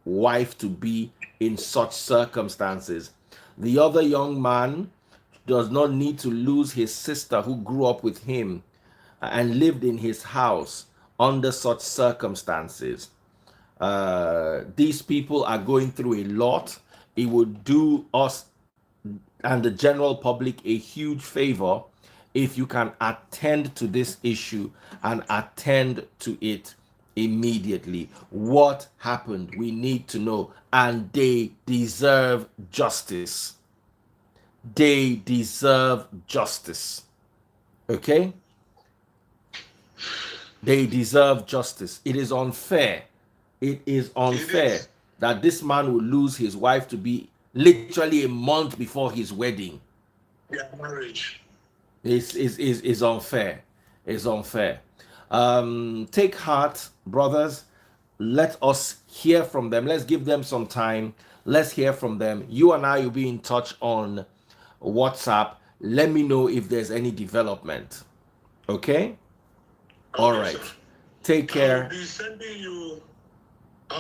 wife to be in such circumstances. The other young man does not need to lose his sister who grew up with him and lived in his house under such circumstances. These people are going through a lot. It would do us and the general public a huge favor if you can attend to this issue and attend to it immediately. What happened? We need to know, and they deserve justice. They deserve justice. Okay? They deserve justice. It is unfair. It is unfair that this man will lose his wife to be literally a month before his wedding. Their marriage. Is unfair. It's unfair. Take heart, brothers. Let us hear from them. Let's give them some time. Let's hear from them. You and I will be in touch on WhatsApp. Let me know if there's any development. Okay? All right. Sir. Take care. I'll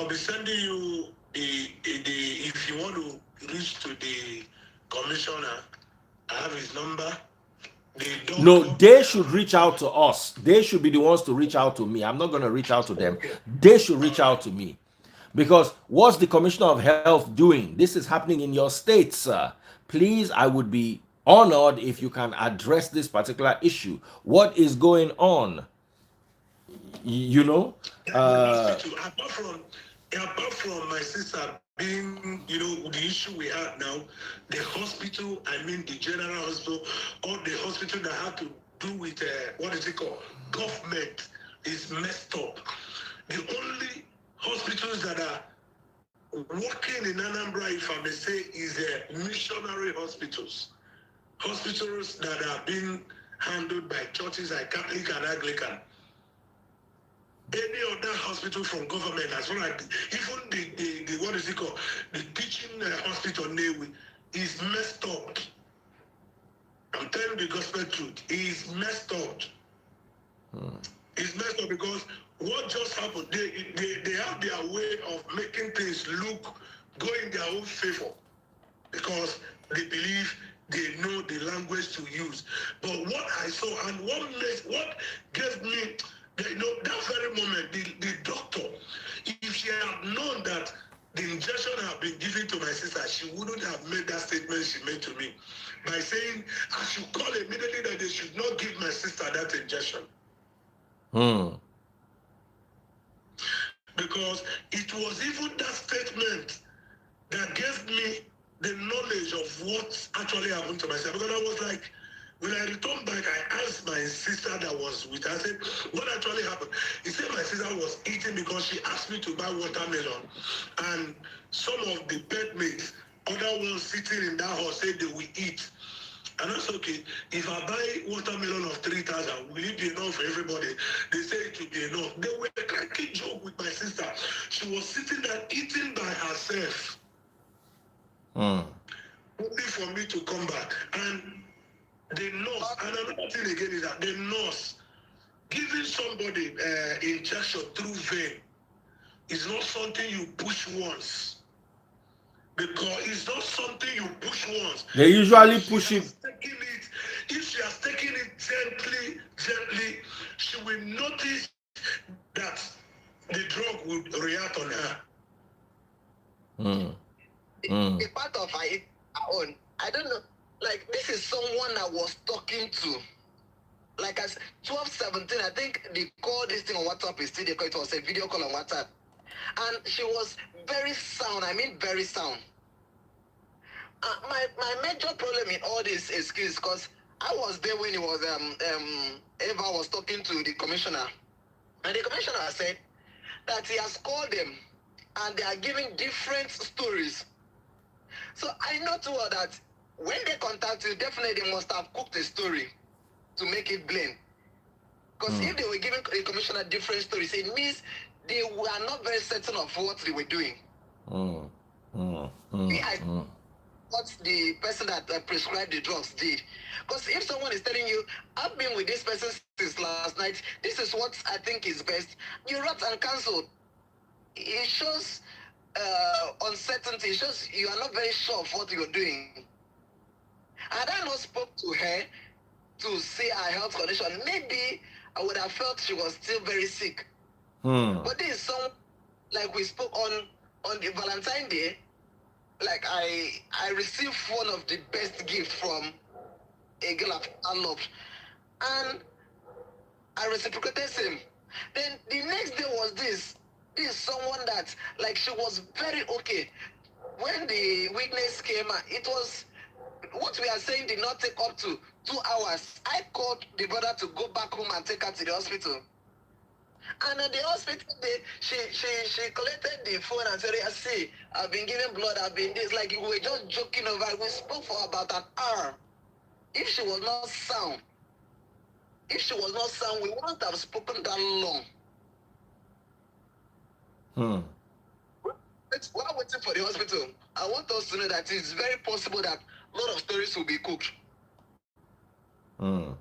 be sending you the if you want to reach to the commissioner, I have his number. No, they should reach out to us. They should be the ones to reach out to me. I'm not going to reach out to them. They should reach out to me. Because what's the Commissioner of Health doing? This is happening in your state, sir. Please, I would be honored if you can address this particular issue. What is going on? You know? Apart from my sister being, the issue we have now, the hospital, I mean the general hospital, or the hospital that have to do with, what is it called? Government is messed up. The only hospitals that are working in Anambra, if I may say, is missionary hospitals. Hospitals that are being handled by churches like Catholic and Anglican. Any other hospital from government, as well as even the what is it called, the teaching hospital Newi is messed up. I'm telling you the gospel truth. It's messed up. It's messed up because what just happened? They have their way of making things go in their own favor because they believe they know the language to use. But what I saw and what gave me, that very moment, the doctor, if she had known that the injection had been given to my sister, she wouldn't have made that statement she made to me by saying I should call immediately that they should not give my sister that injection. Because it was even that statement that gave me the knowledge of what actually happened to myself. Because I was like, when I returned back, I asked my sister that was with her, I said, what actually happened? He said my sister was eating because she asked me to buy watermelon. And some of the bedmates, other ones sitting in that house, said they will eat. And that's okay. If I buy watermelon of 3,000, will it be enough for everybody? They say it will be enough. They were cracking joke with my sister. She was sitting there eating by herself. Mm. only for me to come back. And the nurse, and another thing again is that the nurse giving somebody injection through vein is not something you push once. Because it's not something you push once. They usually push it. If she has taken it gently, she will notice that the drug would react on her. Mm. The part of her own, I don't know. Like, this is someone I was talking to. Like, as 12, 17, I think they called this thing on WhatsApp. It was a video call on WhatsApp. And she was very sound. I mean, very sound. My major problem in all this is because I was there when it was Eva was talking to the commissioner, and the commissioner said that he has called them and they are giving different stories. So I know too well that when they contact you, definitely they must have cooked a story to make it plain. Because if they were giving the commissioner different stories, it means they were not very certain of what they were doing. What the person that prescribed the drugs did. Because if someone is telling you, I've been with this person since last night, this is what I think is best, you wrote and cancelled. It shows uncertainty. It shows you are not very sure of what you're doing. Had I not spoke to her to see her health condition, maybe I would have felt she was still very sick. But this is someone, like we spoke on the Valentine's Day, like I received one of the best gifts from a girl I loved, and I reciprocated same. Then the next day was this. This is someone that, like, she was very okay. When the witness came, it was what we are saying did not take up to 2 hours. I called the brother to go back home and take her to the hospital. And at the hospital, she collected the phone and said, "I see, I've been giving blood, I've been this." Like, we were just joking over it. We spoke for about an hour. If she was not sound, we wouldn't have spoken that long. While waiting for the hospital, I want us to know that it's very possible that a lot of stories will be cooked. You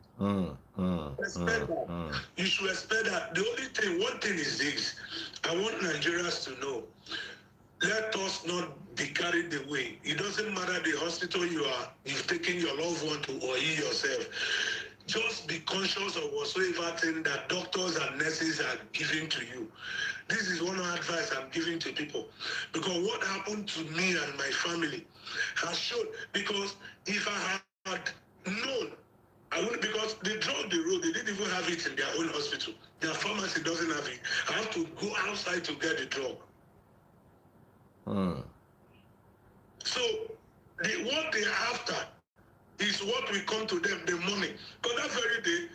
should expect that. The only thing, one thing is this: I want Nigerians to know. Let us not be carried away. It doesn't matter the hospital you've taken your loved one to, or you yourself. Just be conscious of whatsoever thing that doctors and nurses are giving to you. This is one advice I'm giving to people. Because what happened to me and my family has shown, because if I had known, I wouldn't, because the drug they wrote, they didn't even have it in their own hospital. Their pharmacy doesn't have it. I have to go outside to get the drug. So what they're after is what we come to them, the money. But that very day,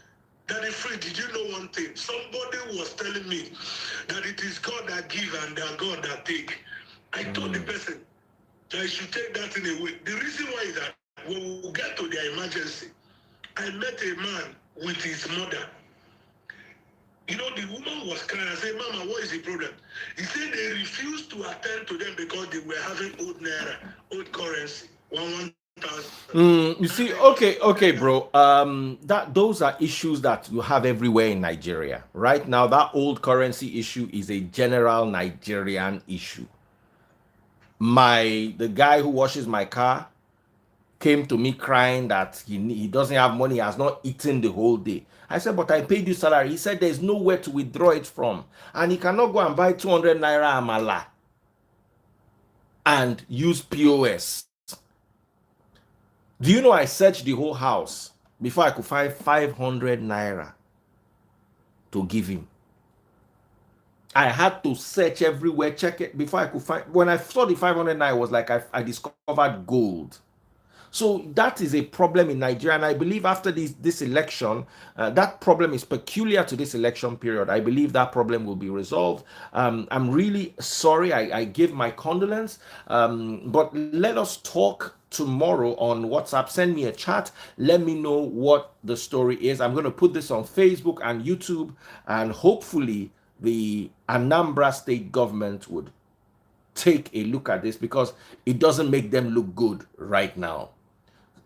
that is free. Did you know one thing? Somebody was telling me that it is God that give and they are God that take. I told the person that I should take that in a way. The reason why is that when we get to their emergency, I met a man with his mother. You know, the woman was crying. I said, "Mama, what is the problem?" He said they refused to attend to them because they were having old naira, old currency, 1,000. You see, okay, bro. Those are issues that you have everywhere in Nigeria. Right now, that old currency issue is a general Nigerian issue. The guy who washes my car came to me crying that he doesn't have money, he has not eaten the whole day. I said, "But I paid you salary." He said there's nowhere to withdraw it from, and he cannot go and buy 200 naira amala and use POS. Do you know I searched the whole house before I could find 500 naira to give him? I had to search everywhere, check it before I could find. When I saw the 500 naira, it was like I discovered gold. So that is a problem in Nigeria, and I believe after this election, that problem is peculiar to this election period. I believe that problem will be resolved. I'm really sorry. I give my condolence, but let us talk tomorrow on WhatsApp. Send me a chat. Let me know what the story is. I'm going to put this on Facebook and YouTube, and hopefully the Anambra state government would take a look at this, because it doesn't make them look good right now.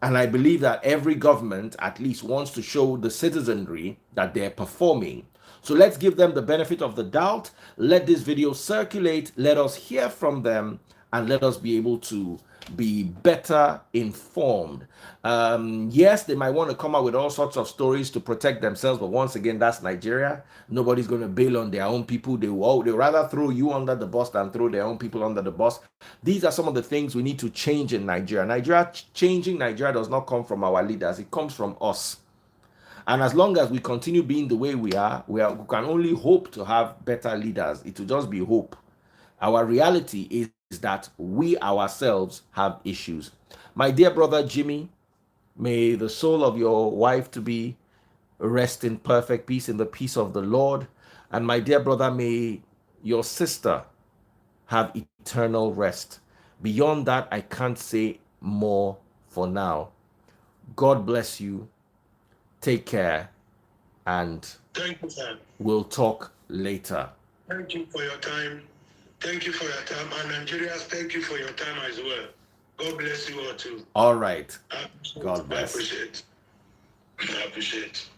And I believe that every government at least wants to show the citizenry that they're performing. So let's give them the benefit of the doubt. Let this video circulate. Let us hear from them, and let us be able to be better informed. Yes, they might want to come out with all sorts of stories to protect themselves, but once again, that's Nigeria. Nobody's going to bail on their own people. They rather throw you under the bus than throw their own people under the bus. These are some of the things we need to change in Nigeria. Changing Nigeria does not come from our leaders. It comes from us. And as long as we continue being the way we can only hope to have better leaders. It will just be hope. Our reality is that we ourselves have issues. My dear brother Jimmy, may the soul of your wife to be rest in perfect peace in the peace of the Lord. And my dear brother, may your sister have eternal rest. Beyond that, I can't say more for now. God bless you. Take care, and Thank you, sir. we'll talk later. Thank you for your time. Thank you for your time. And Nigerians, thank you for your time as well. God bless you all too. All right. I God bless. appreciate. I appreciate.